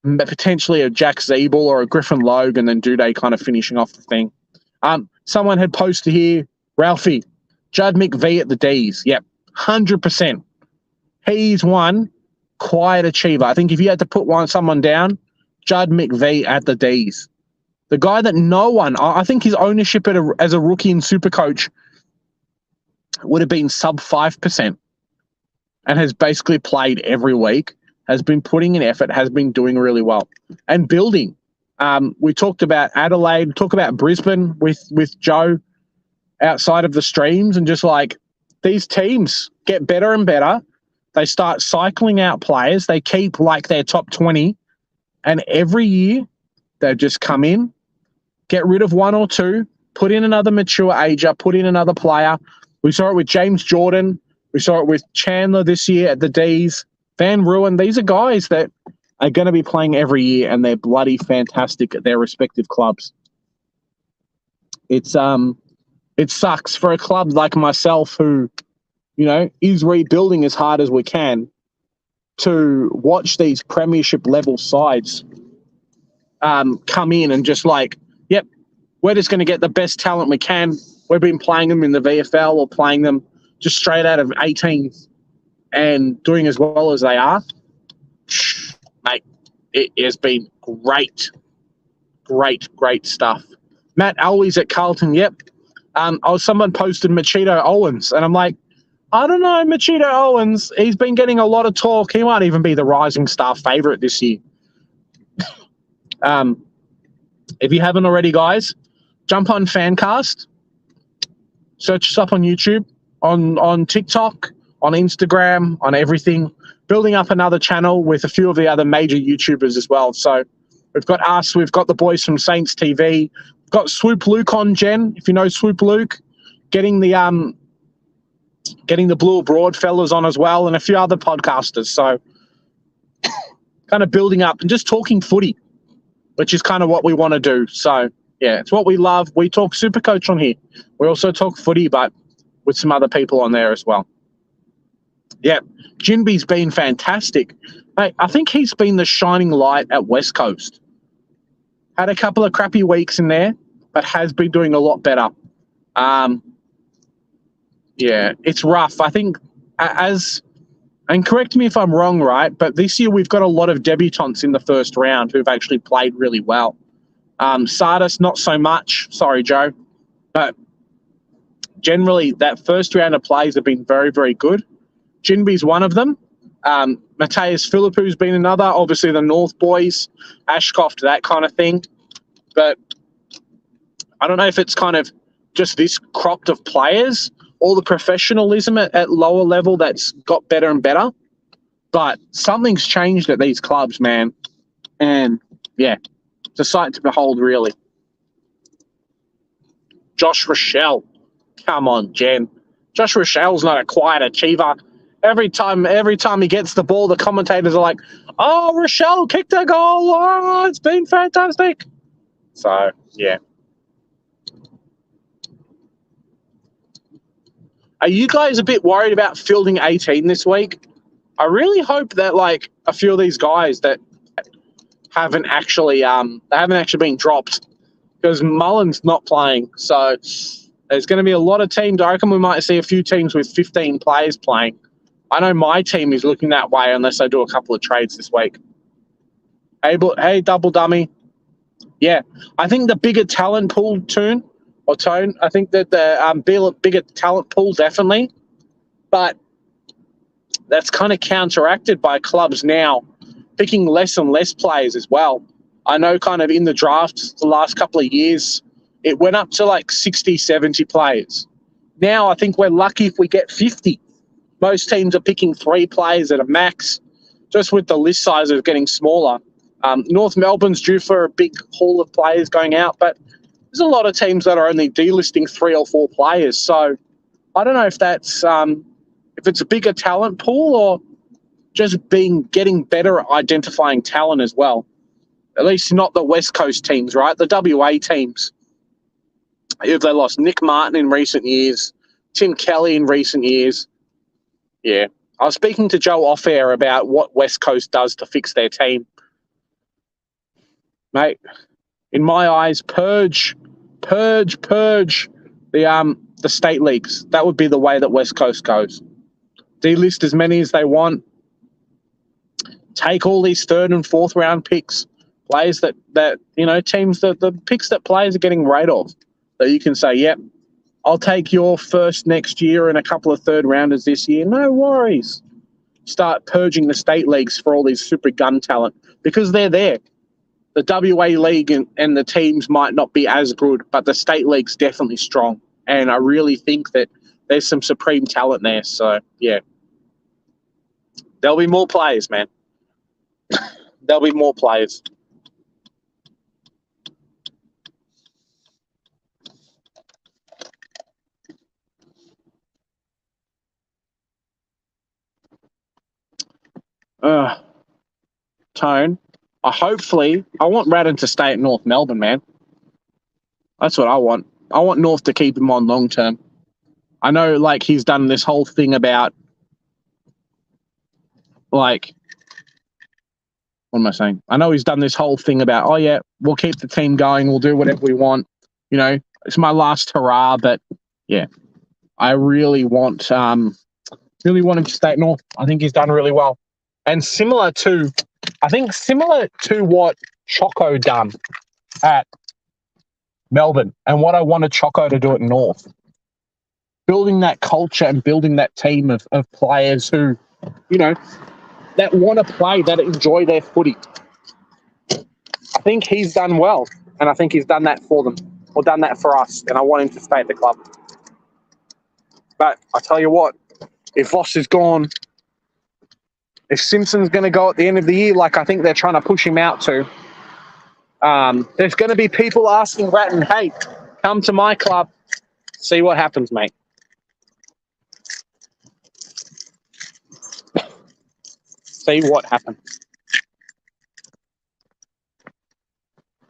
potentially a Jack Zeeble or a Griffin Logue, and then Duday kind of finishing off the thing. Someone had posted here, Ralphie, Judd McVee at the Ds. Yep, 100%. He's one quiet achiever. I think if you had to put someone down, Judd McVee at the Ds. The guy that no one, I think his ownership as a rookie in Supercoach would have been sub 5% and has basically played every week, has been putting in effort, has been doing really well and building. We talked about Adelaide, talk about Brisbane with Joe outside of the streams, and just like these teams get better and better. They start cycling out players. They keep like their top 20, and every year they just come in, get rid of one or two, put in another mature ager, put in another player. We saw it with James Jordan. We saw it with Chandler this year at the Ds. Van Ruin. These are guys that are going to be playing every year, and they're bloody fantastic at their respective clubs. It sucks for a club like myself who, is rebuilding as hard as we can, to watch these premiership level sides come in and just like, yep, we're just going to get the best talent we can. We've been playing them in the VFL or playing them just straight out of 18s and doing as well as they are. Mate, it has been great stuff. Matt Alwey's at Carlton, yep. Someone posted Machito Owens, and I'm like, I don't know, Machito Owens, he's been getting a lot of talk. He might even be the rising star favourite this year. If you haven't already, guys, jump on Fancast, search us up on YouTube, on TikTok, on Instagram, on everything. Building up another channel with a few of the other major YouTubers as well. So we've got us, we've got the boys from Saints TV, Got Swoop Luke on, Jen. If you know Swoop Luke, getting the Blue Abroad fellas on as well, and a few other podcasters. So kind of building up and just talking footy, which is kind of what we want to do. So yeah, it's what we love. We talk Supercoach on here. We also talk footy, but with some other people on there as well. Yeah, Jinby's been fantastic. Hey, I think he's been the shining light at West Coast. Had a couple of crappy weeks in there, but has been doing a lot better. Yeah, it's rough. I think and correct me if I'm wrong, right, but this year we've got a lot of debutants in the first round who've actually played really well. Sardis, not so much. Sorry, Joe. But generally, that first round of plays have been very, very good. Jinby's one of them. Mateus Philipou's been another. Obviously, the North boys, Ashcroft, that kind of thing. But I don't know if it's kind of just this crop of players or the professionalism at lower level that's got better and better. But something's changed at these clubs, man. And, yeah, it's a sight to behold, really. Josh Rochelle. Come on, Jen. Josh Rochelle's not a quiet achiever. Every time he gets the ball, the commentators are like, "Oh, Rochelle kicked a goal. Oh, it's been fantastic." So, yeah. Are you guys a bit worried about fielding 18 this week? I really hope that like a few of these guys that haven't actually been dropped, because Mullen's not playing. So there's going to be a lot of teams. I reckon we might see a few teams with 15 players playing. I know my team is looking that way unless I do a couple of trades this week. Hey, Double Dummy. Yeah, I think the bigger talent pool, Tone, I think that the bigger talent pool, definitely. But that's kind of counteracted by clubs now picking less and less players as well. I know kind of in the draft the last couple of years, it went up to like 60, 70 players. Now I think we're lucky if we get 50. Most teams are picking 3 players at a max, just with the list sizes getting smaller. North Melbourne's due for a big haul of players going out, but there's a lot of teams that are only delisting 3 or 4 players. So I don't know if that's if it's a bigger talent pool or just getting better at identifying talent as well. At least not the West Coast teams, right? The WA teams. If they lost Nick Martin in recent years, Tim Kelly in recent years. Yeah. I was speaking to Joe off-air about what West Coast does to fix their team. Mate, in my eyes, purge the state leagues. That would be the way that West Coast goes. Delist as many as they want. Take all these 3rd and 4th round picks, players that teams, the picks that players are getting rid of, that you can say, yep, I'll take your first next year and a couple of 3rd rounders this year. No worries. Start purging the state leagues for all these super gun talent because they're there. The WA league and the teams might not be as good, but the state league's definitely strong. And I really think that there's some supreme talent there. So, yeah. There'll be more players, man. There'll be more players. Tone, I want Radden to stay at North Melbourne, man. That's what I want. I want North to keep him on long term. I know, like, he's done this whole thing about, like, what am I saying? I know he's done this whole thing about, oh, yeah, we'll keep the team going. We'll do whatever we want. You know, it's my last hurrah. But, yeah, I really want him to stay at North. I think he's done really well. And similar to what Choco done at Melbourne and what I wanted Choco to do at North. Building that culture and building that team of players who, that want to play, that enjoy their footy. I think he's done well, and I think he's done that for them, or done that for us, and I want him to stay at the club. But I tell you what, if Voss is gone, if Simpson's going to go at the end of the year, like I think they're trying to push him out to, There's going to be people asking Ratton, hey, come to my club. See what happens, mate. See what happens.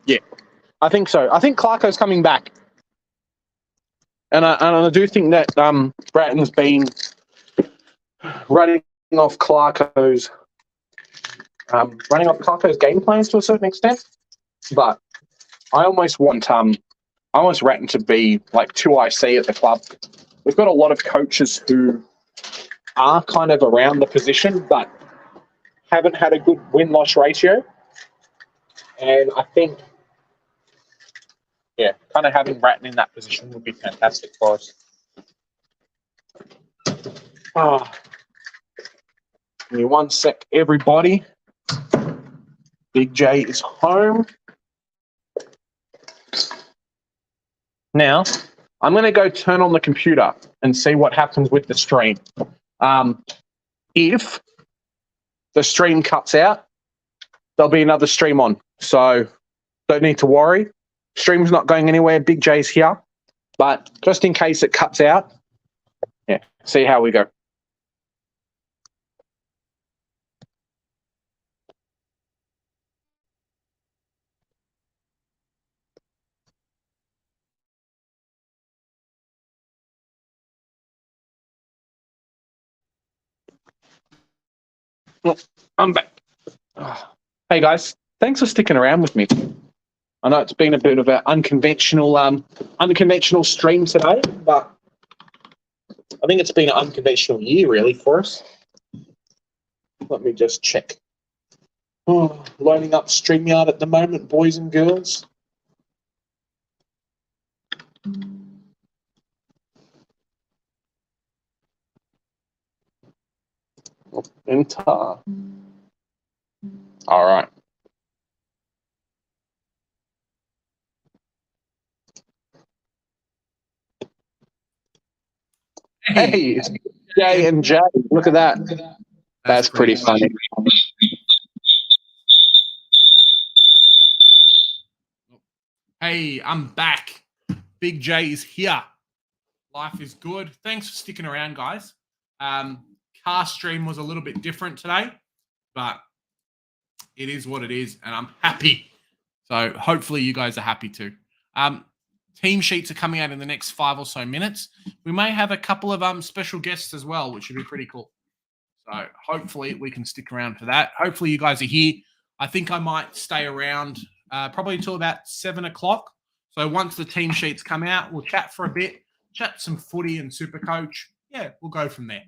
Yeah, I think so. I think Clarko's coming back. And I do think that Bratton's been running off Clarko's game plans to a certain extent. But I almost want Ratton to be like 2IC at the club. We've got a lot of coaches who are kind of around the position, but haven't had a good win-loss ratio. And I think, yeah, kind of having Ratton in that position would be fantastic for us. Give me 1 sec, everybody. Big J is home. Now, I'm going to go turn on the computer and see what happens with the stream. If the stream cuts out, there'll be another stream on. So don't need to worry. Stream's not going anywhere. Big J's here. But just in case it cuts out, yeah, see how we go. I'm back. Hey guys, thanks for sticking around with me. I know it's been a bit of an unconventional stream today, but I think it's been an unconventional year really for us. Let me just check. Loading up StreamYard at the moment, boys and girls. Enter. All right. Hey, it's Jay and Jay. Look at that. That's pretty funny. Hey, I'm back. Big J is here. Life is good. Thanks for sticking around, guys. Car stream was a little bit different today, but it is what it is, and I'm happy. So hopefully you guys are happy too. Team sheets are coming out in the next 5 or so minutes. We may have a couple of special guests as well, which would be pretty cool. So hopefully we can stick around for that. Hopefully you guys are here. I think I might stay around probably until about 7 o'clock. So once the team sheets come out, we'll chat for a bit, chat some footy and Supercoach. Yeah, we'll go from there.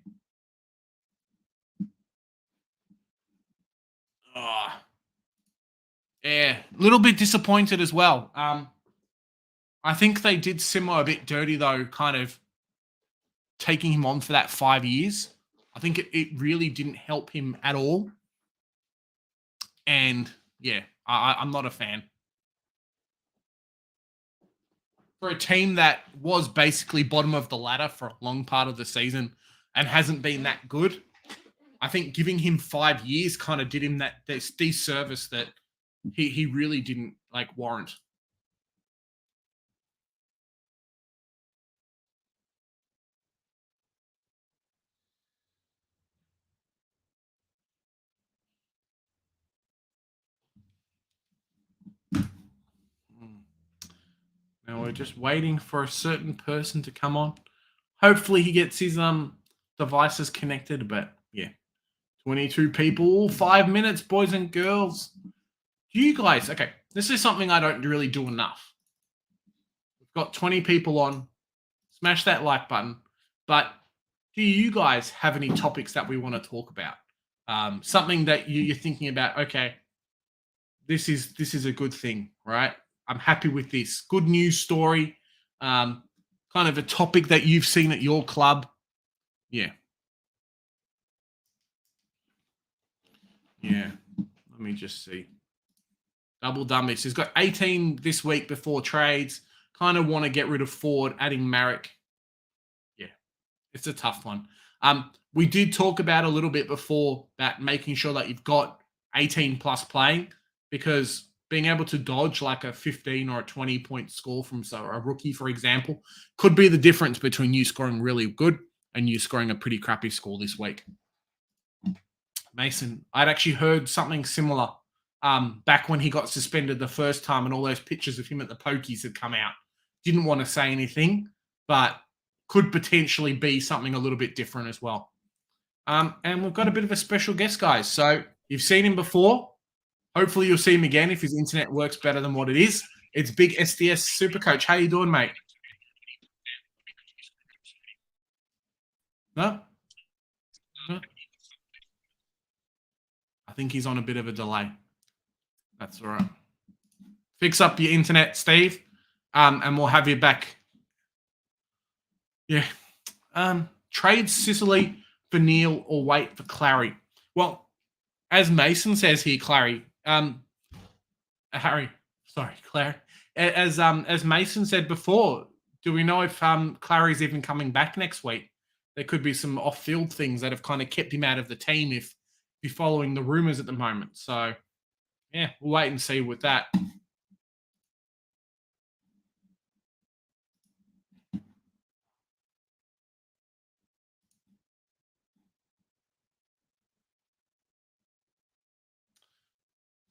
Yeah, a little bit disappointed as well. I think they did Simo a bit dirty, though, kind of taking him on for that 5 years. I think it really didn't help him at all. And, yeah, I'm not a fan. For a team that was basically bottom of the ladder for a long part of the season and hasn't been that good, I think giving him 5 years kind of did him that disservice that he really didn't warrant. Now we're just waiting for a certain person to come on. Hopefully he gets his devices connected, but yeah. 22 people, 5 minutes, boys and girls. You guys, okay, this is something I don't really do enough. We've got 20 people on. Smash that like button. But do you guys have any topics that we want to talk about? Something that you're thinking about, okay, this is a good thing, right? I'm happy with this. Good news story. Kind of a topic that you've seen at your club. Yeah. Yeah. Let me just see. Double dummies. He's got 18 this week before trades. Kind of want to get rid of Ford, adding Marek. Yeah. It's a tough one. We did talk about a little bit before about making sure that you've got 18 plus playing, because being able to dodge like a 15 or a 20-point score from a rookie, for example, could be the difference between you scoring really good and you scoring a pretty crappy score this week. Mason, I'd actually heard something similar back when he got suspended the first time and all those pictures of him at the pokies had come out. Didn't want to say anything, but could potentially be something a little bit different as well. And we've got a bit of a special guest, guys. So you've seen him before. Hopefully you'll see him again if his internet works better than what it is. It's Big SDS Supercoach. How you doing, mate? No? I think he's on a bit of a delay. That's all right. Fix up your internet, Steve, and we'll have you back. Yeah. Trade Sicily for Neil or wait for Clary? Well, as Mason says here, Clary, Clary. As Mason said before, do we know if Clary's even coming back next week? There could be some off-field things that have kind of kept him out of the team if you're following the rumors at the moment. So, yeah, we'll wait and see with that.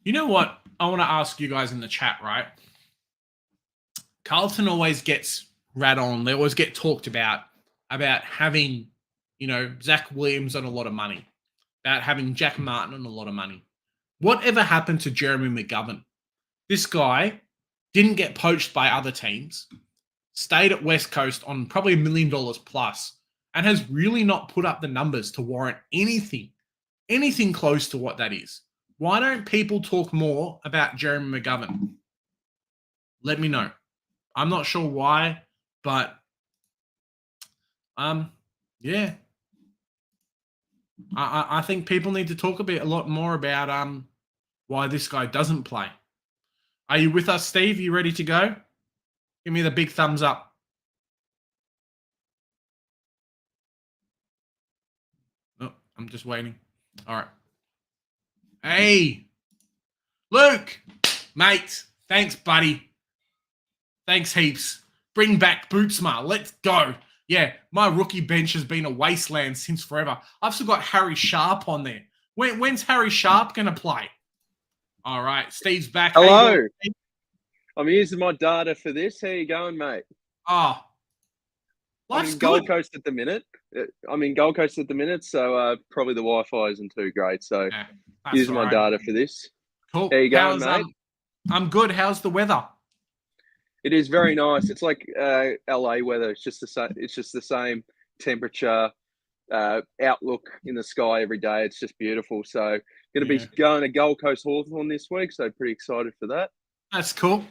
You know what? I want to ask you guys in the chat, right? Carlton always gets rat on. They always get talked about having, Zach Williams on a lot of money, about having Jack Martin on a lot of money. Whatever happened to Jeremy McGovern? This guy didn't get poached by other teams, stayed at West Coast on probably $1 million plus, and has really not put up the numbers to warrant anything close to what that is. Why don't people talk more about Jeremy McGovern? Let me know. I'm not sure why, but yeah. I think people need to talk a lot more about why this guy doesn't play. Are you with us, Steve? You ready to go? Give me the big thumbs up. Oh, I'm just waiting. All right. Hey, Luke, mate. Thanks, buddy. Thanks heaps. Bring back Bootsma. Let's go. Yeah, my rookie bench has been a wasteland since forever. I've still got Harry Sharp on there. When's Harry Sharp going to play? All right, Steve's back. Hello. I'm using my data for this. How you going, mate? Oh, I'm in Gold Coast at the minute. So probably the Wi-Fi isn't too great. So using my data for this. Cool. How you going, mate? I'm good. How's the weather? It is very nice. It's like LA weather. It's just the same. It's just the same temperature, outlook in the sky every day. It's just beautiful. So going to be going to Gold Coast Hawthorn this week. So pretty excited for that. That's cool.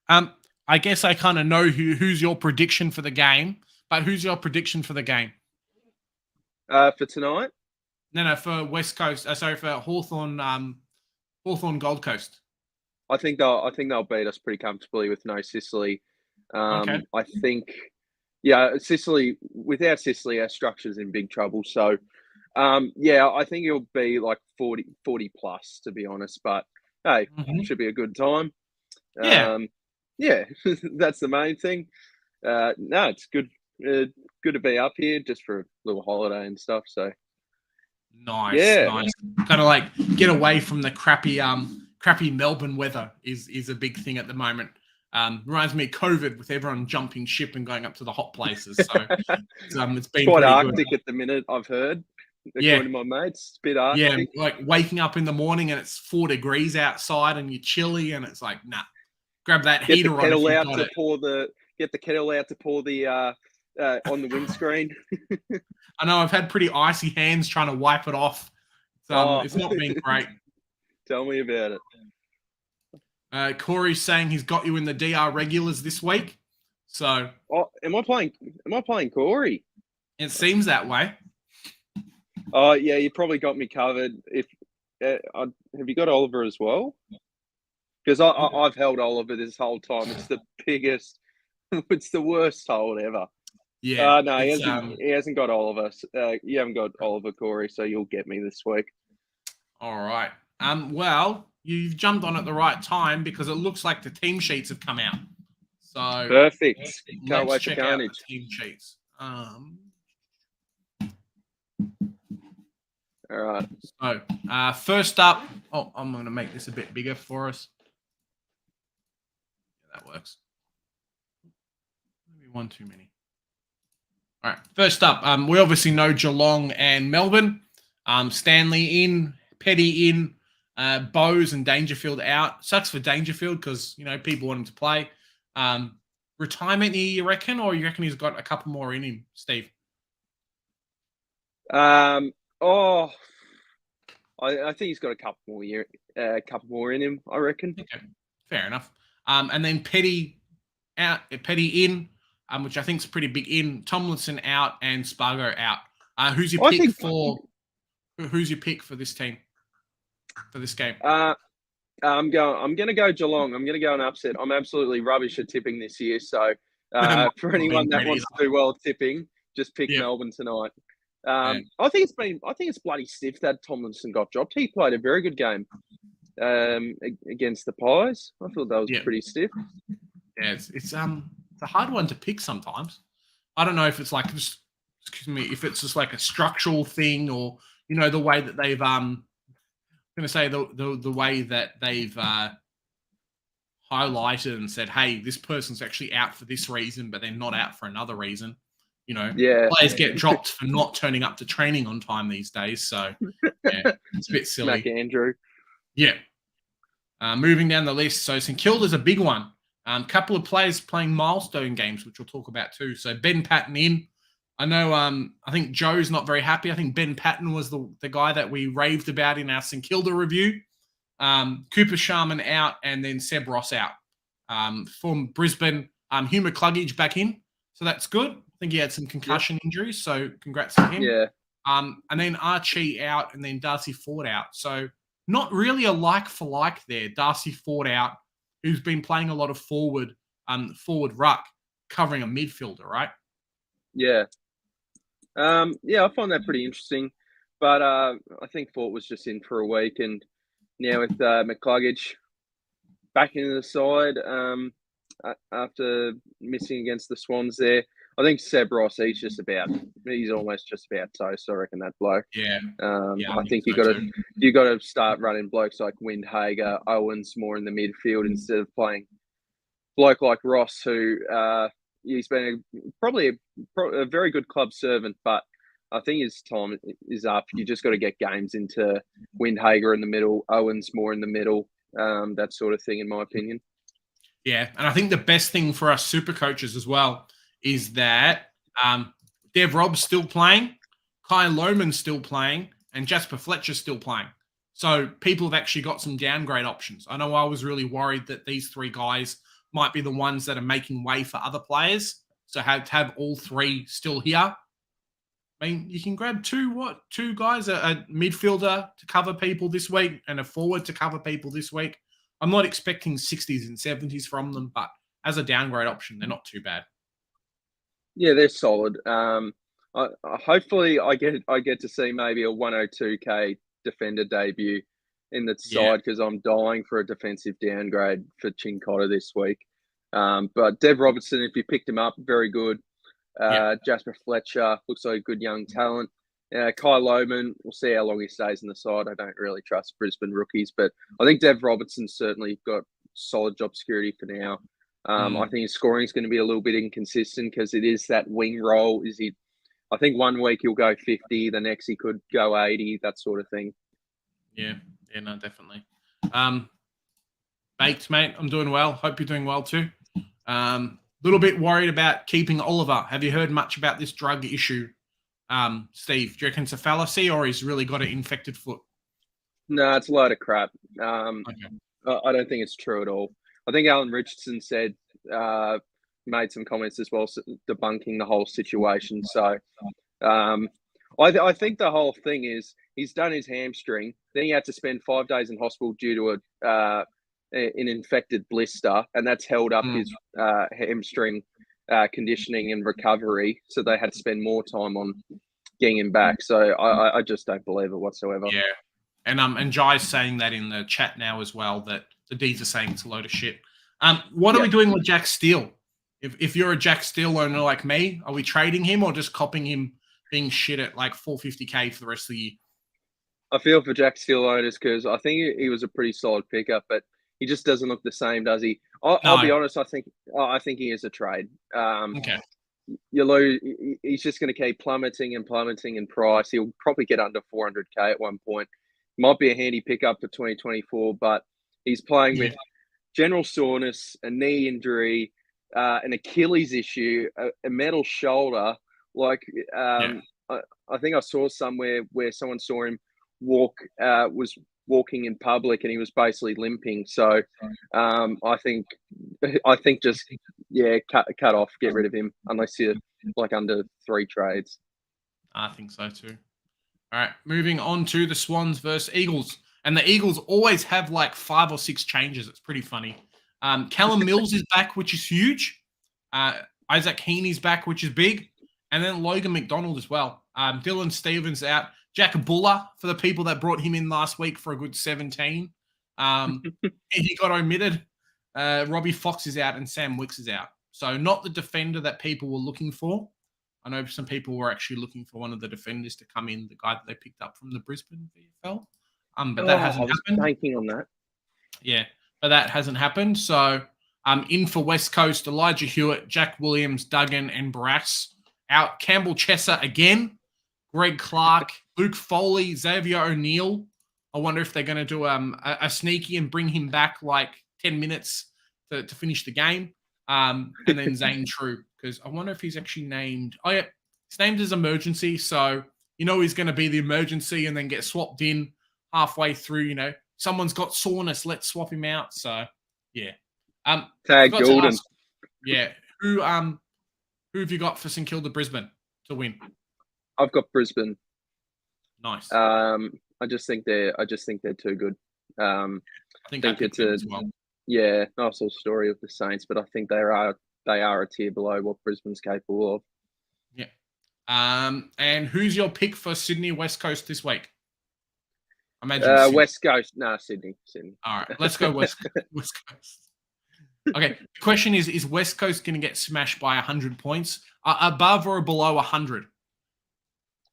I guess I kind of know who's your prediction for the game, but who's your prediction for the game? For tonight? No, for West Coast. For Hawthorn, Hawthorn Gold Coast. I think they'll beat us pretty comfortably with no Sicily. Okay. I think, Sicily, without Sicily, our structure's in big trouble. So, I think it'll be like 40 plus, to be honest. But hey, it should be a good time. That's the main thing. No, it's good. Good to be up here just for a little holiday and stuff. So nice. Kind of like get away from the crappy Melbourne weather is a big thing at the moment. Reminds me of COVID with everyone jumping ship and going up to the hot places. So it's been quite Arctic at the minute, I've heard. According to my mates, it's a bit Arctic. Yeah, like waking up in the morning and it's 4 degrees outside and you're chilly and it's like, nah, grab that heater on. Get the kettle out to pour the on the windscreen. I know I've had pretty icy hands trying to wipe it off. So it's not been great. Tell me about it. Corey's saying he's got you in the DR regulars this week. So, am I playing Corey? It seems that way. Oh yeah, you probably got me covered. If have you got Oliver as well? Because I've held Oliver this whole time. It's the biggest. It's the worst hold ever. Yeah. No, he hasn't got Oliver. You haven't got Oliver, Corey, so you'll get me this week. All right. Well, you've jumped on at the right time because it looks like the team sheets have come out. So Perfect. Can't let's wait for check out the carnage. team sheets. All right. So first up, I'm going to make this a bit bigger for us. Yeah, that works. Maybe one too many. All right. First up, we obviously know Geelong and Melbourne. Stanley in, Petty in, Bowes and Dangerfield out. Sucks for Dangerfield because, people want him to play. Retirement here, you reckon? Or you reckon he's got a couple more in him, Steve? I think he's got a couple more in him, I reckon. Okay. Fair enough. And then Petty out, Petty in, which I think is pretty big in. Tomlinson out and Spargo out. Who's your pick for this team, for this game? I'm going to go Geelong. I'm going to go an upset. I'm absolutely rubbish at tipping this year. So for anyone that wants to do well at tipping, just pick Melbourne tonight. I think it's bloody stiff that Tomlinson got dropped. He played a very good game against the Pies. I thought that was pretty stiff. Yeah, it's a hard one to pick sometimes. I don't know if it's like if it's just like a structural thing or the way that they've I'm going to say the way that they've highlighted and said, hey, this person's actually out for this reason, but they're not out for another reason. Players get dropped for not turning up to training on time these days. So, it's a bit silly. Smack Andrew. Yeah. Moving down the list. So, St Kilda's a big one. Couple of players playing milestone games, which we'll talk about too. So, Ben Patton in. I know I think Joe's not very happy. I think Ben Patton was the guy that we raved about in our St Kilda review. Cooper Sharman out and then Seb Ross out. From Brisbane, Hugh McCluggage back in. So, that's good. I think he had some concussion injuries, so congrats to him. Yeah. And then Archie out and then Darcy Ford out. So not really a like for like there. Darcy Ford out, who's been playing a lot of forward ruck, covering a midfielder, right? Yeah. I find that pretty interesting. But I think Ford was just in for a week, and now with McCluggage back into the side after missing against the Swans there. I think Seb Ross, he's almost just about toast. I reckon that bloke. Yeah. I think you got to start running blokes like Windhager, Owens more in the midfield instead of playing bloke like Ross, who he's been probably a very good club servant, but I think his time is up. You just got to get games into Windhager in the middle, Owens more in the middle, that sort of thing, in my opinion. Yeah, and I think the best thing for us super coaches as well is that Dev Rob's still playing, Kai Lohman's still playing, and Jasper Fletcher's still playing. So people have actually got some downgrade options. I know I was really worried that these three guys might be the ones that are making way for other players. So to have all three still here. I mean, you can grab two guys, a midfielder to cover people this week and a forward to cover people this week. I'm not expecting 60s and 70s from them, but as a downgrade option, they're not too bad. Yeah, they're solid. Hopefully, I get to see maybe a 102k defender debut in the side because I'm dying for a defensive downgrade for Chincotta this week. But Dev Robertson, if you picked him up, very good. Jasper Fletcher looks like a good young talent. Kai Lohman, we'll see how long he stays in the side. I don't really trust Brisbane rookies, but I think Dev Robertson's certainly got solid job security for now. I think his scoring is going to be a little bit inconsistent because it is that wing role. I think 1 week he'll go 50, the next he could go 80, that sort of thing. Yeah, no, definitely. Baked, mate, I'm doing well. Hope you're doing well too. Little bit worried about keeping Oliver. Have you heard much about this drug issue, Steve? Do you reckon it's a fallacy or he's really got an infected foot? No, it's a load of crap. I don't think it's true at all. I think Alan Richardson made some comments as well, debunking the whole situation. So I think the whole thing is he's done his hamstring. Then he had to spend 5 days in hospital due to an infected blister, and that's held up his hamstring conditioning and recovery. So they had to spend more time on getting him back. So I just don't believe it whatsoever. And Jai's saying that in the chat now as well, that the D's are saying it's a load of shit. What are we doing with Jack Steele? If you're a Jack Steele owner like me, are we trading him or just copying him being shit at like 450K for the rest of the year? I feel for Jack Steele owners because I think he was a pretty solid pickup, but he just doesn't look the same, does he? I'll be honest. I think he is a trade. Okay. You lose. He's just going to keep plummeting in price. He'll probably get under 400K at one point. Might be a handy pickup for 2024, but he's playing with general soreness, a knee injury, an Achilles issue, a metal shoulder. I think I saw somewhere where someone saw him was walking in public and he was basically limping. So I think just cut off, get rid of him unless you're like under 3 trades. I think so too. All right, moving on to the Swans versus Eagles. And the Eagles always have like 5 or 6 changes. It's pretty funny. Callum Mills is back, which is huge. Isaac Heaney's back, which is big. And then Logan McDonald as well. Dylan Stevens out. Jack Buller, for the people that brought him in last week for a good 17. He got omitted. Robbie Fox is out and Sam Wicks is out. So not the defender that people were looking for. I know some people were actually looking for one of the defenders to come in, the guy that they picked up from the Brisbane VFL. But that hasn't happened. Banking on that. Yeah, but that hasn't happened. So in for West Coast, Elijah Hewitt, Jack Williams, Duggan, and Barras out. Campbell Chesser again. Greg Clark, Luke Foley, Xavier O'Neill. I wonder if they're going to do a sneaky and bring him back like 10 minutes to finish the game. And then Zane True, because I wonder if he's actually named. Oh, yeah, his named as emergency. So, he's going to be the emergency and then get swapped in halfway through. Someone's got soreness. Let's swap him out. So, yeah. Tag Golden. Who have you got for St Kilda Brisbane to win? I've got Brisbane. Nice. I just think they're too good. I think it's as well. Yeah, nice little story of the Saints, but I think they are a tier below what Brisbane's capable of. Yeah. And who's your pick for Sydney West Coast this week? I imagine West Coast. No, Sydney. All right, let's go West Coast. Okay, the question is West Coast going to get smashed by 100 points? Above or below 100?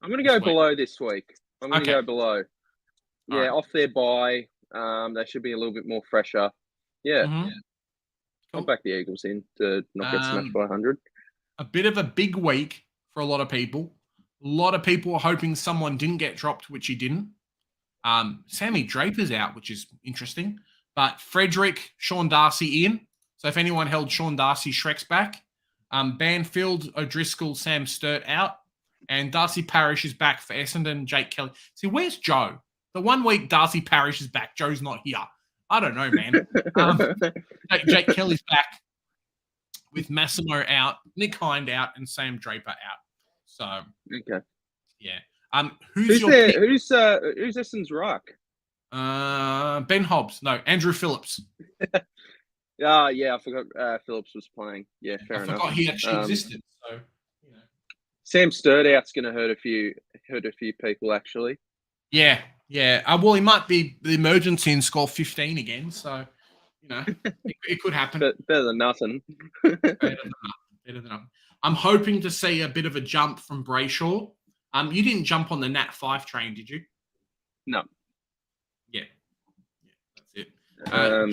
I'm going to go below this week. I'm going to go below. Yeah, off their bye. They should be a little bit more fresher. Yeah. Mm-hmm. Cool. I'll back the Eagles in to not get smashed by 100. A bit of a big week for a lot of people. A lot of people are hoping someone didn't get dropped, which he didn't. Sammy Draper's out, which is interesting. But Frederick, Sean Darcy in. So if anyone held Sean Darcy, Shrek's back. Banfield, O'Driscoll, Sam Sturt out. And Darcy Parish is back for Essendon, Jake Kelly. See, where's Joe? The 1 week Darcy Parish is back. Joe's not here. I don't know, man. Jake Kelly's back with Massimo out, Nick Hind out, and Sam Draper out. So, okay. Yeah. Who's your pick? Who's Essendon's ruck? Ben Hobbs. No, Andrew Phillips. Yeah, I forgot Phillips was playing. Yeah, fair enough. I forgot he actually existed. So, Sam Sturt out's going to hurt a few people actually. Yeah. Well, he might be the emergency and score 15 again. So, it could happen. Better than nothing. Better than nothing. I'm hoping to see a bit of a jump from Brayshaw. You didn't jump on the Nat 5 train, did you? No. Yeah, that's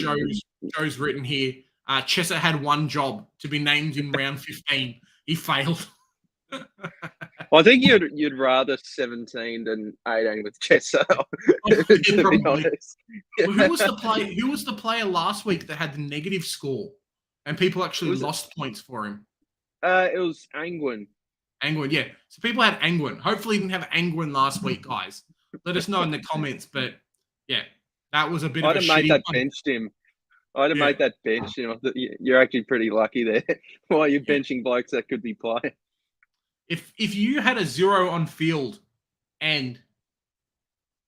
it. Joe's written here. Chesser had one job, to be named in round 15. He failed. I think you'd rather 17 than 18 with Chesser. Probably. Well, who was the player last week that had the negative score and people actually lost points for him? It was Angwin. Angwin, yeah. So people had Angwin. Hopefully you didn't have Angwin last week, guys. Let us know in the comments. But yeah, that was a bit of a shitty I'd have benched him. I'd have made that bench. You're actually pretty lucky there. Why are you benching blokes that could be playing? If you had a 0 on field and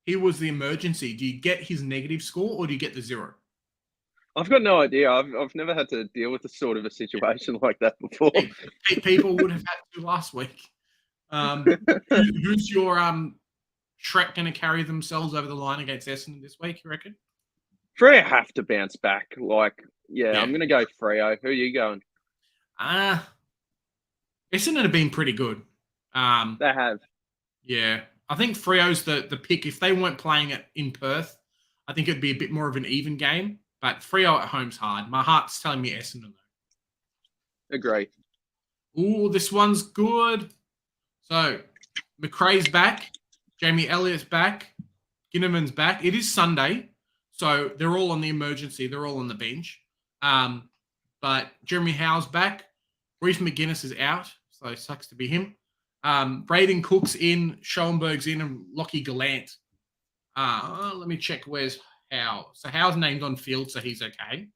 he was the emergency, do you get his negative score or do you get the 0? I've got no idea. I've never had to deal with a sort of a situation like that before. People would have had to last week. Who's your Shrek going to carry themselves over the line against Essendon this week, you reckon? Freo have to bounce back. Yeah. I'm going to go Freo. Who are you going? Essendon have been pretty good. They have. Yeah. I think Freo's the pick. If they weren't playing it in Perth, I think it'd be a bit more of an even game. But Freo at home's hard. My heart's telling me Essendon, though. Agree. Ooh, this one's good. So, McRae's back. Jamie Elliott's back. Ginnivan's back. It is Sunday, so they're all on the emergency. They're all on the bench. But Jeremy Howe's back. Reece McGuinness is out, so it sucks to be him. Braden Cook's in. Schoenberg's in, and Lockie Gallant. Let me check where's Howe. So Howe's named on field, so he's okay.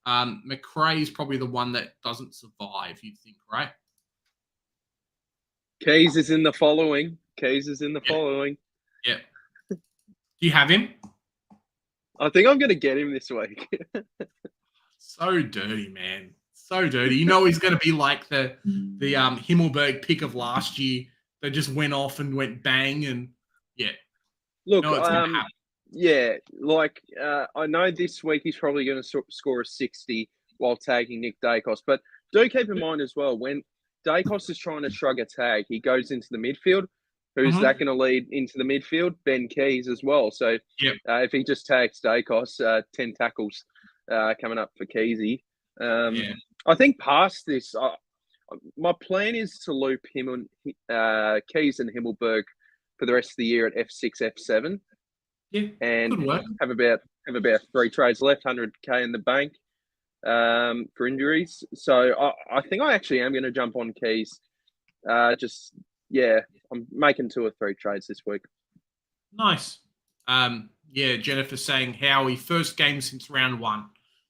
McRae's probably the one that doesn't survive, you'd think, right? Keys is in the following. Following. Yeah. Do you have him? I think I'm going to get him this week. So dirty, man. So dirty. You know he's going to be like the Himmelberg pick of last year that just went off and went bang and yeah. Look, it's gonna happen. Yeah, I know this week he's probably going to score a 60 while tagging Nick Dacos, but do keep in mind as well, when Dacos is trying to shrug a tag, he goes into the midfield. Who's that going to lead into the midfield? Ben Keys as well. So if he just tags Dacos, 10 tackles coming up for Keysy. I think past this, my plan is to loop him on Keys and Himmelberg for the rest of the year at F6, F7. Yeah, and have about 3 trades left, 100k in the bank for injuries. So I think I actually am going to jump on Keys. I'm making 2 or 3 trades this week. Nice. Jennifer saying Howie first game since round 1.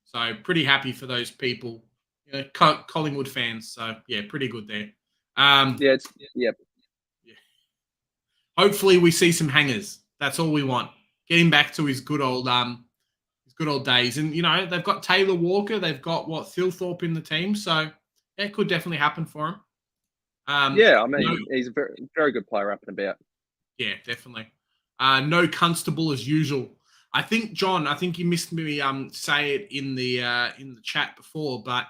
So pretty happy for those people. You know, Collingwood fans. So yeah, pretty good there. Yep. Hopefully we see some hangers. That's all we want. Get him back to his good old days. And you know, they've got Taylor Walker, they've got Thilthorpe in the team, so it could definitely happen for him. He's a very, very good player up and about. Yeah, definitely. No Constable as usual. I think, John, you missed me say it in the chat before, but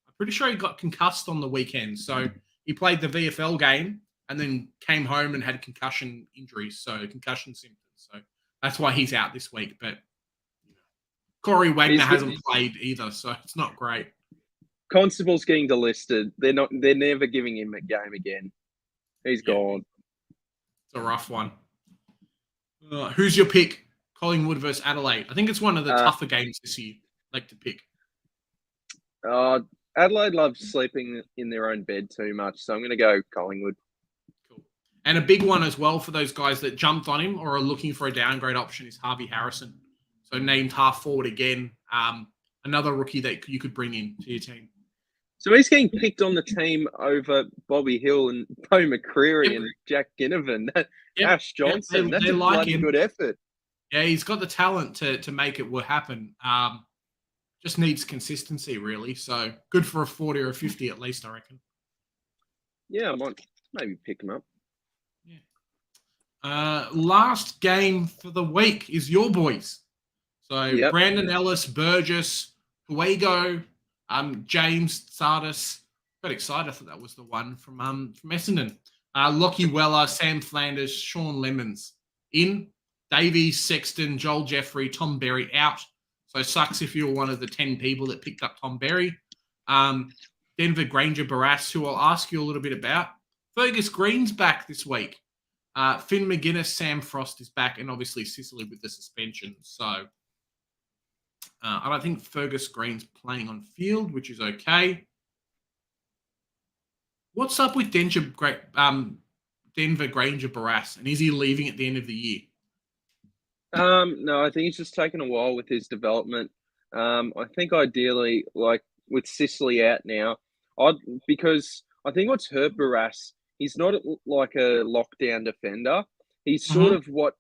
I'm pretty sure he got concussed on the weekend. So he played the VFL game and then came home and had concussion injuries, so concussion symptoms. So that's why he's out this week. But Corey Wagner hasn't played either, so it's not great. Constable's getting delisted. They're never giving him a game again. He's gone. It's a rough one. Who's your pick? Collingwood versus Adelaide. I think it's one of the tougher games this year. Like to pick. Adelaide loves sleeping in their own bed too much, so I'm going to go Collingwood. Cool. And a big one as well for those guys that jumped on him or are looking for a downgrade option is Harvey Harrison. So named half forward again. Another rookie that you could bring in to your team. So he's getting picked on the team over Bobby Hill and Bo McCreary and Jack Ginnivan. Ash Johnson, that's a bloody good effort. Yeah, he's got the talent to make it happen. Just needs consistency, really. So good for a 40 or a 50 at least, I reckon. Yeah, I might maybe pick him up. Yeah. Last game for the week is your boys. So Brandon Ellis, Burgess, Huego, James Sardis. Got excited. I thought that was the one from Essendon. Lockie Weller, Sam Flanders, Sean Lemons in. Davies, Sexton, Joel Jeffrey, Tom Berry out. So sucks if you're one of the 10 people that picked up Tom Berry. Denver Granger Barras, who I'll ask you a little bit about. Fergus Green's back this week. Finn McGuinness, Sam Frost is back, and obviously Sicily with the suspension. So I don't think Fergus Green's playing on field, which is okay. What's up with Denver Granger Barras, and is he leaving at the end of the year? No, I think he's just taken a while with his development. I think ideally, like with Sicily out now, because I think what's hurt Barras, he's not like a lockdown defender. He's sort of what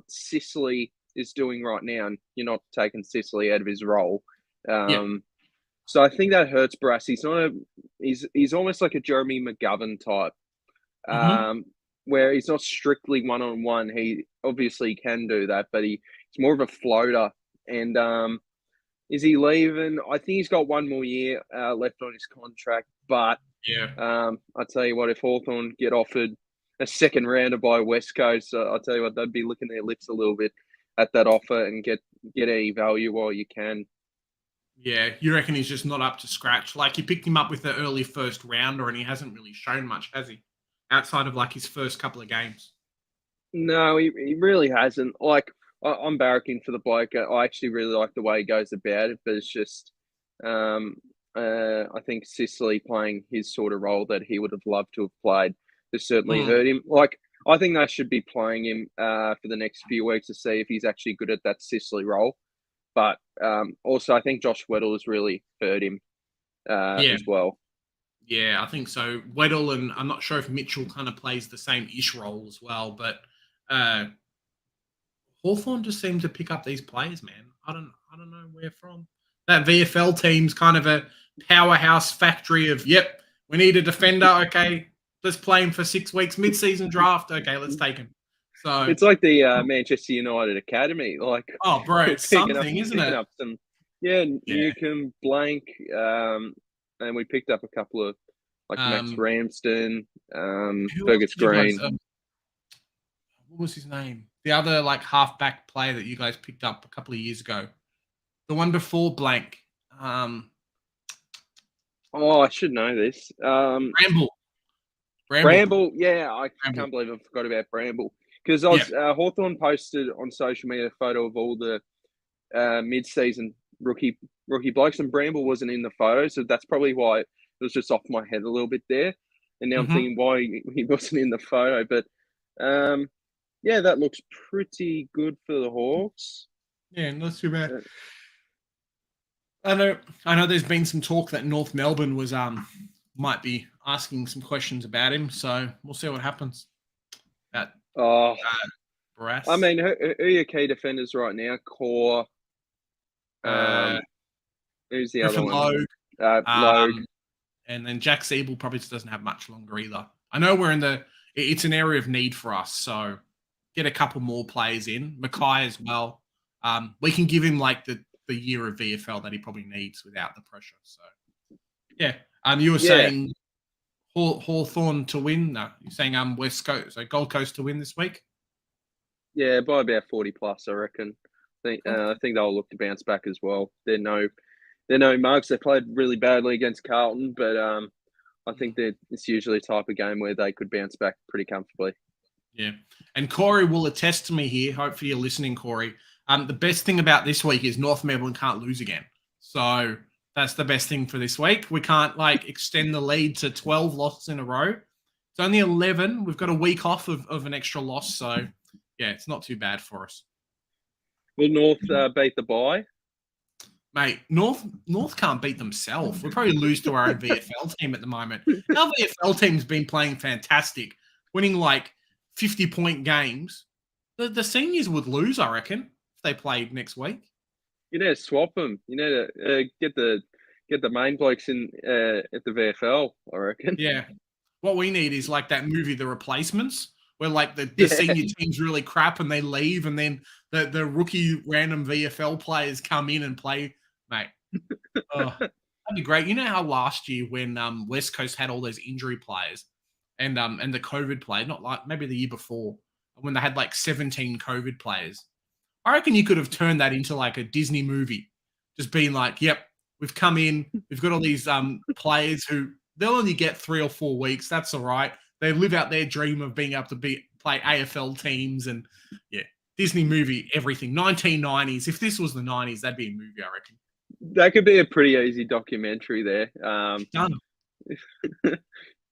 Sicily is doing right now, and you're not taking Sicily out of his role. So I think that hurts Barras. He's almost like a Jeremy McGovern type. where he's not strictly one-on-one. He obviously can do that, but he's more of a floater. And is he leaving? I think he's got one more year left on his contract. But Yeah. I tell you what, if Hawthorn get offered a second rounder by West Coast, I'll tell you what, they'd be licking their lips a little bit at that offer and get any value while you can. Yeah, you reckon he's just not up to scratch? Like, you picked him up with the early first rounder and he hasn't really shown much, has he? Outside of, like, his first couple of games. No, he really hasn't. Like, I'm barracking for the bloke. I actually really like the way he goes about it, but it's just, I think Sicily playing his sort of role that he would have loved to have played has certainly hurt him. Like, I think they should be playing him for the next few weeks to see if he's actually good at that Sicily role. But also, I think Josh Weddle has really hurt him as well. Yeah, I think so. Weddle, and I'm not sure if Mitchell kind of plays the same ish role as well, but Hawthorn just seemed to pick up these players, man. I don't know where from. That VFL team's kind of a powerhouse factory of, yep, we need a defender. Okay, let's play him for 6 weeks. Mid-season draft. Okay, let's take him. So it's like the Manchester United Academy. Like, oh, bro, it's something, isn't it? Up some, Newcomb, Blank, and we picked up a couple of like Max Ramsden, Fergus Green. What was his name? The other like halfback player that you guys picked up a couple of years ago. The one before Blank. I should know this. Bramble. Yeah, I can't believe I forgot about Bramble. Because Hawthorn posted on social media a photo of all the mid-season rookie blokes, and Bramble wasn't in the photo, so that's probably why it was just off my head a little bit there. And now I'm thinking why he wasn't in the photo. But that looks pretty good for the Hawks. Yeah, not too bad. I know there's been some talk that North Melbourne was might be asking some questions about him, so we'll see what happens. Brass. I mean, who are your key defenders right now? Core. Who's the Griffin other one? Logue. And then Jack Siebel probably just doesn't have much longer either. I know it's an area of need for us, so get a couple more players in. Mackay as well. We can give him like the year of VFL that he probably needs without the pressure. So, yeah. You were saying Hawthorn to win? No, you're saying West Coast, so Gold Coast to win this week? Yeah, by about 40 plus, I reckon. I think they'll look to bounce back as well. They're no mugs. They played really badly against Carlton, but I think that it's usually a type of game where they could bounce back pretty comfortably. Yeah, and Corey will attest to me here. Hopefully you're listening, Corey. The best thing about this week is North Melbourne can't lose again. So that's the best thing for this week. We can't extend the lead to 12 losses in a row. It's only 11. We've got a week off of an extra loss. So, yeah, it's not too bad for us. Will North beat the bye? Mate, North can't beat themselves. We'll probably lose to our own VFL team at the moment. Our VFL team's been playing fantastic, winning 50-point games. The seniors would lose, I reckon, if they played next week. You need to swap them. You need to get the main blokes in at the VFL, I reckon. Yeah. What we need is that movie, The Replacements, where the senior team's really crap and they leave, and then the rookie random VFL players come in and play, mate. That'd be great. You know how last year when West Coast had all those injury players and the COVID play, maybe the year before, when they had 17 COVID players. I reckon you could have turned that into a Disney movie. Just being yep, we've come in, we've got all these players who they'll only get 3 or 4 weeks. That's all right. They live out their dream of being able to play AFL teams, and Disney movie, everything. 1990s. If this was the 90s, that'd be a movie, I reckon. That could be a pretty easy documentary there. Done.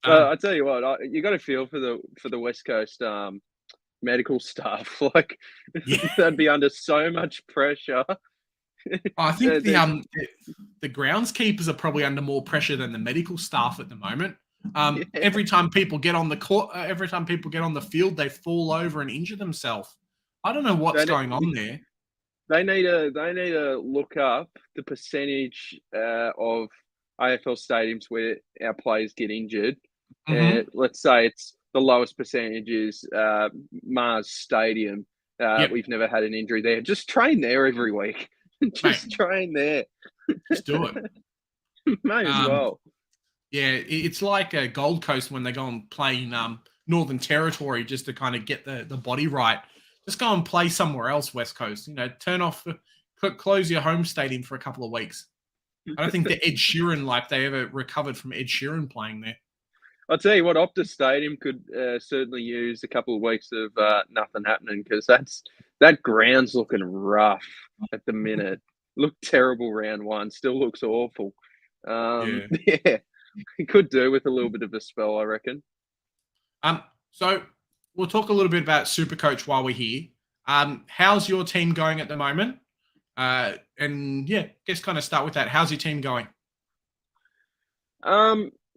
I tell you what, you got to feel for the West Coast medical staff. They'd be under so much pressure. I think the groundskeepers are probably under more pressure than the medical staff at the moment. Every time people get on the court, every time people get on the field, they fall over and injure themselves. I don't know what's going on there. They need to look up the percentage of AFL stadiums where our players get injured. Let's say it's the lowest percentages, Mars Stadium. Yep. We've never had an injury there. Just train there every week. Just train there. Just do it. May as well. Yeah, it's like a Gold Coast when they go and play Northern Territory just to kind of get the body right. Just go and play somewhere else, West Coast. Turn off, close your home stadium for a couple of weeks. I don't think the Ed Sheeran, like they ever recovered from Ed Sheeran playing there. I'll tell you what, Optus Stadium could certainly use a couple of weeks of nothing happening, because that ground's looking rough at the minute. Looked terrible round one, still looks awful. Yeah, it could do with a little bit of a spell, I reckon. So we'll talk a little bit about Supercoach while we're here. How's your team going at the moment? And yeah, just kind of start with that. How's your team going?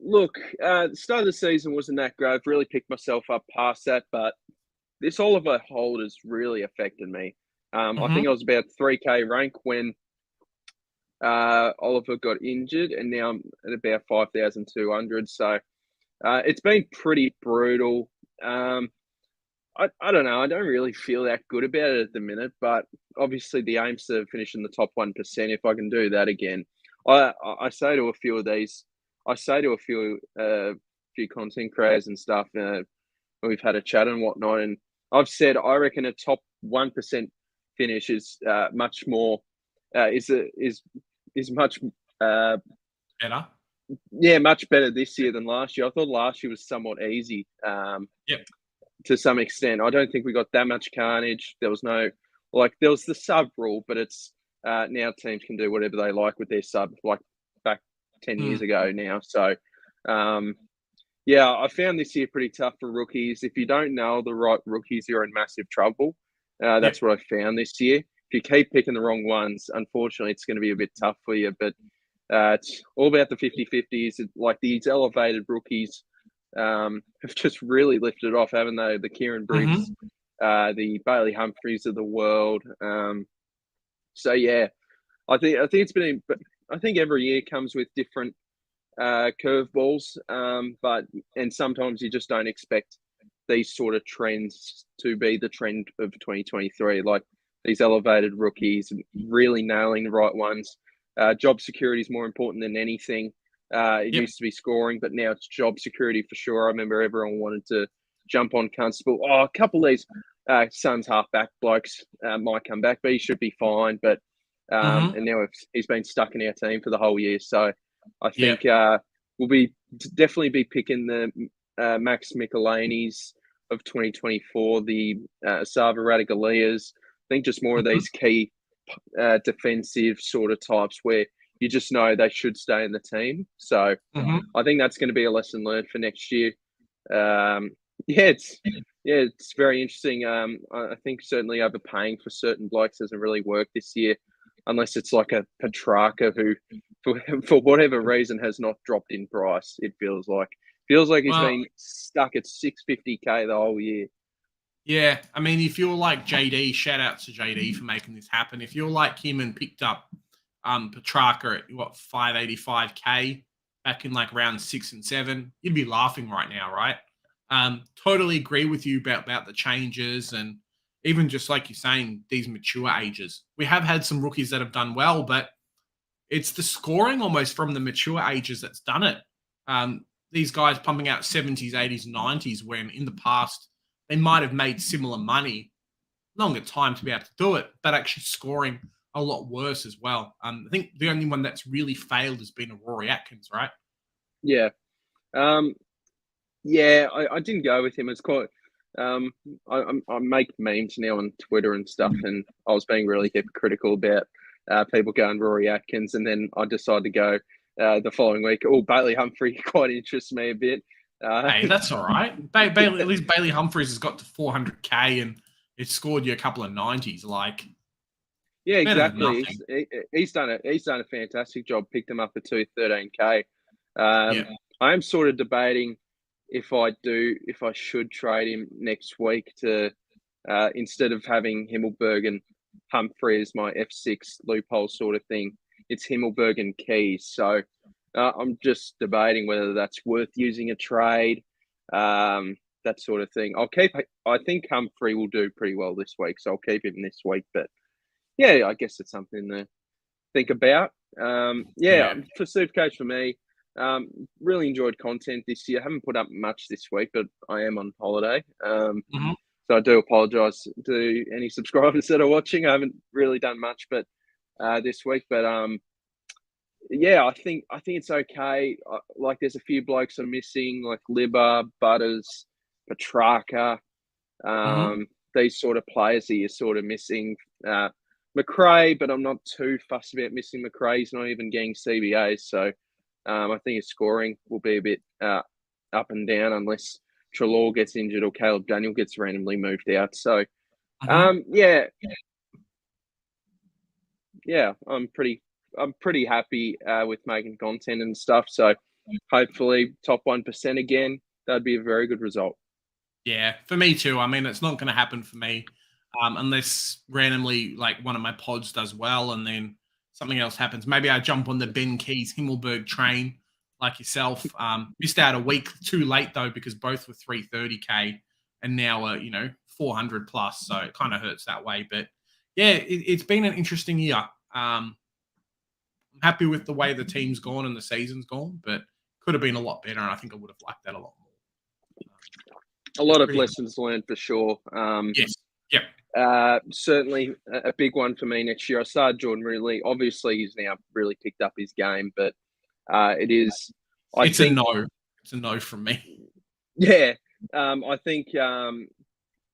Look, the start of the season wasn't that great. I've really picked myself up past that, but this Oliver hold has really affected me. I think I was about 3K rank when Oliver got injured, and now I'm at about 5,200. So it's been pretty brutal. I don't know. I don't really feel that good about it at the minute, but obviously the aim's to finish in the top 1%. If I can do that again, I say to a few of these, I say to a few content creators and stuff, we've had a chat and whatnot, and I've said I reckon a top 1% finish is much more is much Better. Yeah, much better this year than last year. I thought last year was somewhat easy. Yep. To some extent, I don't think we got that much carnage. There was there was the sub rule, but it's now teams can do whatever they like with their sub, like back 10 years ago now. So, yeah, I found this year pretty tough for rookies. If you don't know the right rookies, you're in massive trouble. That's what I found this year. If you keep picking the wrong ones, unfortunately, it's going to be a bit tough for you. But it's all about the 50-50s. Like these elevated rookies have just really lifted off, haven't they? The Kieran Briggs, the Bailey Humphreys of the world. So yeah, I think it's been. I think every year comes with different curveballs, and sometimes you just don't expect these sort of trends to be the trend of 2023. Like these elevated rookies, really nailing the right ones. Job security is more important than anything. It used to be scoring, but now it's job security for sure. I remember everyone wanted to jump on Constable. Oh, a couple of these Suns halfback blokes might come back, but he should be fine. But and now he's been stuck in our team for the whole year. So I think we'll definitely be picking the Max Michelanis of 2024, the Sava Radagalias. I think just more of these key defensive sort of types where you just know they should stay in the team. So I think that's going to be a lesson learned for next year. It's very interesting. I think certainly overpaying for certain blokes doesn't really work this year, unless it's like a Petrarca who, for whatever reason, has not dropped in price. It feels like he's been stuck at 650K the whole year. Yeah, I mean, if you're like JD, shout out to JD for making this happen. If you're like him and picked up Petrarca at 585K back in like round 6 and 7, you'd be laughing right now, right? Totally agree with you about the changes, and even just like you're saying, these mature ages. We have had some rookies that have done well, but it's the scoring almost from the mature ages that's done it. These guys pumping out 70s, 80s, 90s, when in the past they might have made similar money, longer time to be able to do it, but actually scoring a lot worse as well. I think the only one that's really failed has been a Rory Atkins, right? Yeah. I didn't go with him. It's quite. I make memes now on Twitter and stuff, and I was being really hypocritical about people going Rory Atkins, and then I decided to go the following week. Oh, Bailey Humphrey quite interests me a bit. Hey, that's all right. At least Bailey Humphreys has got to 400K and it scored you a couple of 90s. Like, yeah, exactly. He's done a fantastic job. Picked him up for 213K. I am sort of debating if I should trade him next week to instead of having Himmelberg and Humphrey as my F6 loophole sort of thing. It's Himmelberg and Keys. So I'm just debating whether that's worth using a trade. that sort of thing. I think Humphrey will do pretty well this week, so I'll keep him this week. But yeah, I guess it's something to think about. Yeah. For Supercoach for me, really enjoyed content this year. I haven't put up much this week, but I am on holiday. Mhm. So I do apologise to any subscribers that are watching. I haven't really done much, but this week. But yeah, I think it's okay. Like, there's a few blokes I'm missing, like Libba, Butters, Petrarca. These sort of players that you're sort of missing. McRae, but I'm not too fussed about missing McRae. He's not even getting CBAs, so I think his scoring will be a bit up and down unless Treloar gets injured or Caleb Daniel gets randomly moved out. So, yeah, I'm pretty happy with making content and stuff. So, hopefully, top 1% again. That'd be a very good result. Yeah, for me too. I mean, it's not going to happen for me unless randomly, like, one of my pods does well and then something else happens. Maybe I jump on the Ben Keys Himmelberg train like yourself. Missed out a week too late, though, because both were 330K and now are, 400 plus. So it kind of hurts that way. But yeah, it's been an interesting year. I'm happy with the way the team's gone and the season's gone, but could have been a lot better. And I think I would have liked that a lot more. A lot of lessons learned for sure. Yes. Yep. Certainly a big one for me next year. I started Jordan Ridley. Obviously, he's now really picked up his game, but it's a no. It's a no from me. Yeah. I think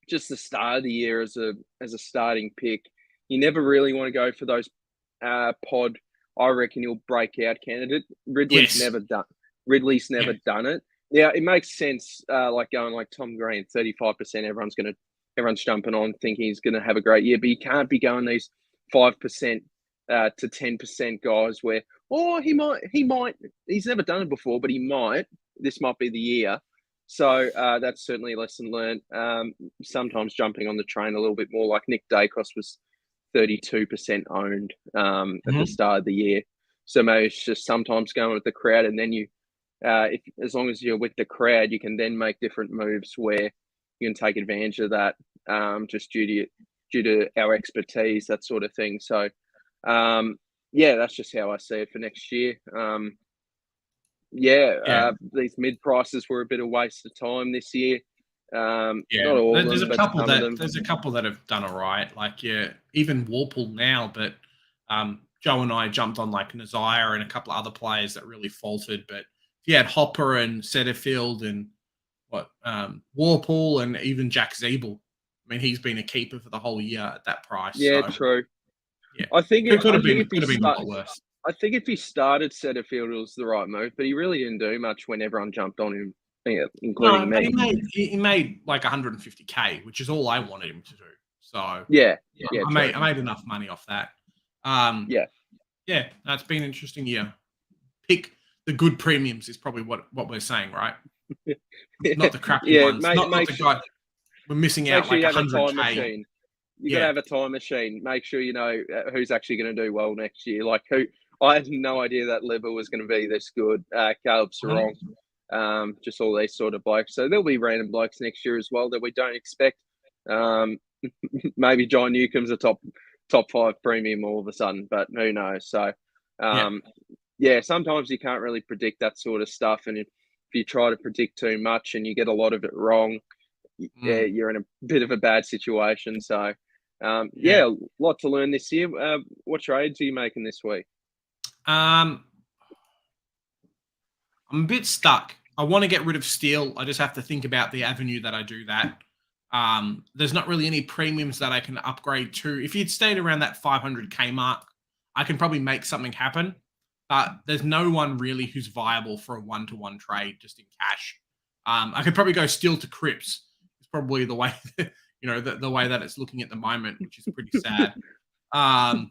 just the start of the year as a starting pick, you never really want to go for those pod. I reckon he'll break out candidate. Ridley's never done it. Yeah, it makes sense. Like going like Tom Green, 35%. Everyone's jumping on thinking he's going to have a great year, but you can't be going these 5% to 10% guys where he might. He's never done it before, but he might. This might be the year. So that's certainly a lesson learned. Sometimes jumping on the train a little bit more, like Nick Dacos was 32% owned at the start of the year. So maybe it's just sometimes going with the crowd, and then you. As long as you're with the crowd, you can then make different moves where you can take advantage of that, just due to our expertise, that sort of thing. So, that's just how I see it for next year. These mid prices were a bit of waste of time this year. Not all of them, but some of them. There's a couple that have done all right. Like, even Warple now, but Joe and I jumped on like Nazire and a couple of other players that really faltered, but if you had Hopper and Setterfield and Warple and even Jack Zeeble, I mean, he's been a keeper for the whole year at that price. Yeah, so, true. Yeah, I think it could have been a lot worse. I think if he started Setterfield, it was the right move, but he really didn't do much when everyone jumped on him, including me. He made like 150K, which is all I wanted him to do. So I made enough money off that. That's been an interesting year. Pick the good premiums is probably what we're saying, right? Not the crappy ones. Not the guy. We're missing out like 100K. You got to have a time machine. Make sure you know who's actually going to do well next year. Like I had no idea that Liver was going to be this good. Caleb Sarong, just all these sort of blokes. So there'll be random blokes next year as well that we don't expect. Maybe John Newcomb's a top 5 premium all of a sudden, but who knows? So. Sometimes you can't really predict that sort of stuff. And if you try to predict too much and you get a lot of it wrong, you're in a bit of a bad situation. So, a lot to learn this year. What trades are you making this week? I'm a bit stuck. I want to get rid of Steele. I just have to think about the avenue that I do that. There's not really any premiums that I can upgrade to. If you'd stayed around that 500K mark, I can probably make something happen. But there's no one really who's viable for a 1-to-1 trade just in cash. I could probably go Steele to Cripps. It's probably the way, the way that it's looking at the moment, which is pretty sad. That'd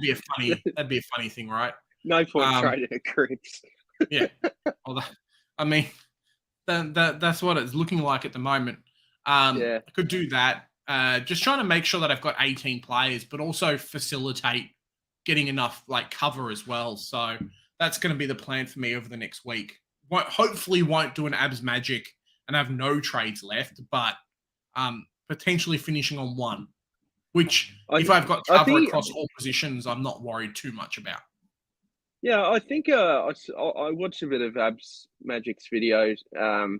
be a funny thing, right? No point trading at Cripps. I mean, that's what it's looking like at the moment. I could do that. Just trying to make sure that I've got 18 players, but also facilitate getting enough like cover as well. So that's going to be the plan for me over the next week. hopefully won't do an abs magic and have no trades left, but potentially finishing on 1, which if I've got cover across all positions, I'm not worried too much about. Yeah, I think I watched a bit of Abs Magic's videos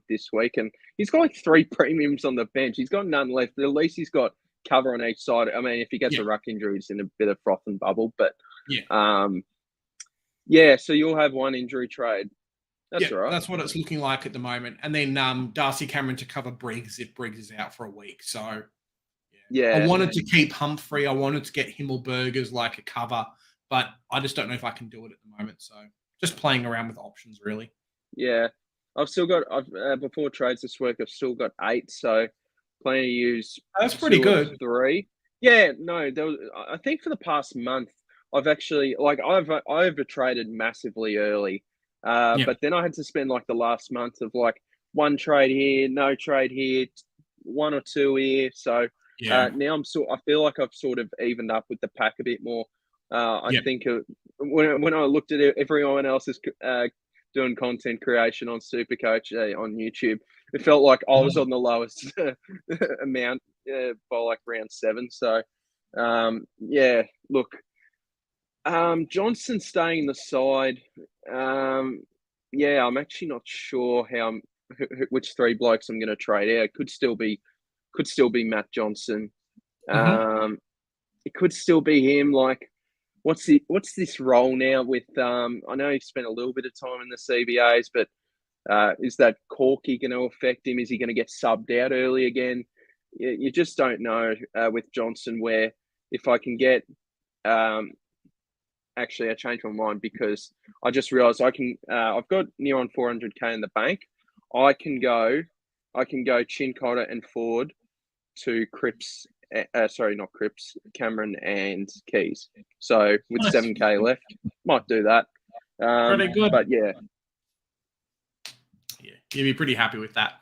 this week, and he's got like 3 premiums on the bench. He's got none left. At least he's got cover on each side. I mean, if he gets a ruck injury, he's in a bit of froth and bubble. But so you'll have 1 injury trade. That's all right. That's what it's looking like at the moment. And then Darcy Cameron to cover Briggs if Briggs is out for a week. So I wanted to keep Humphrey. I wanted to get Himmelberg as like a cover, but I just don't know if I can do it at the moment. So just playing around with options, really. Yeah. I've still got, before trades this week, I've still got 8. So planning to use. That's pretty good. 3. Yeah. No, I think for the past month, I've actually, like, I've overtraded massively early. But then I had to spend like the last month of like 1 trade here, no trade here, 1 or 2 here. So now I feel like I've sort of evened up with the pack a bit more. I think when I looked at it, everyone else is doing content creation on Supercoach on YouTube, it felt like I was on the lowest amount by like round 7. So look, Johnson staying in the side. I'm actually not sure which 3 blokes I'm going to trade out. It could still be Matt Johnson. It could still be him. Like, what's this role now with? I know he spent a little bit of time in the CBAs, but is that Corky going to affect him? Is he going to get subbed out early again? You just don't know with Johnson. Where if I can get. Actually, I changed my mind because I just realised I can. I've got near on 400k in the bank. I can go Chin Cotter and Ford to Cripps. Sorry, not Cripps. Cameron and Keys. So with 7k left, might do that. Pretty good. But yeah, you'd be pretty happy with that.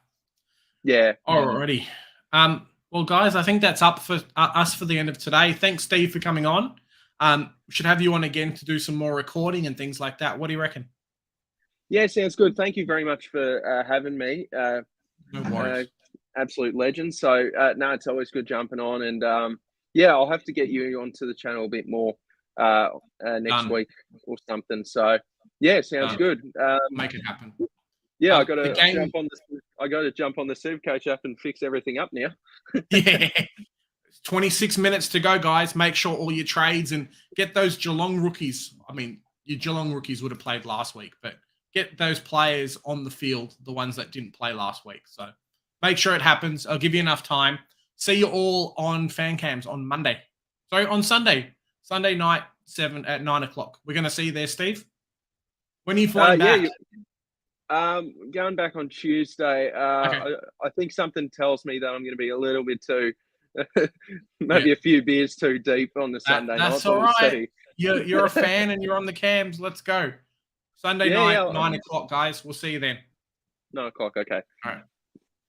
Yeah. Alrighty. Well, guys, I think that's up for us for the end of today. Thanks, Steve, for coming on. We should have you on again to do some more recording and things like that. What do you reckon? Yeah, sounds good. Thank you very much for having me. No worries. Absolute legend. So, no, it's always good jumping on. And, I'll have to get you onto the channel a bit more next week or something. So, yeah, sounds good. Make it happen. Yeah, I got to jump on the Supercoach app and fix everything up now. Yeah. 26 minutes to go, guys. Make sure all your trades and get those Geelong rookies. I mean, your Geelong rookies would have played last week, but get those players on the field, the ones that didn't play last week. So make sure it happens. I'll give you enough time. See you all on fan cams on Monday. Sorry, on Sunday. Sunday night, 9 o'clock. We're going to see you there, Steve. When are you flying back? Going back on Tuesday. Okay. I think something tells me that I'm going to be a little bit too... maybe a few beers too deep on the Sunday night. That's all right. You're a fan and you're on the cams. Let's go. Sunday night, 9 o'clock, guys. We'll see you then. 9 o'clock, okay. All right.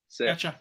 See ya. Gotcha.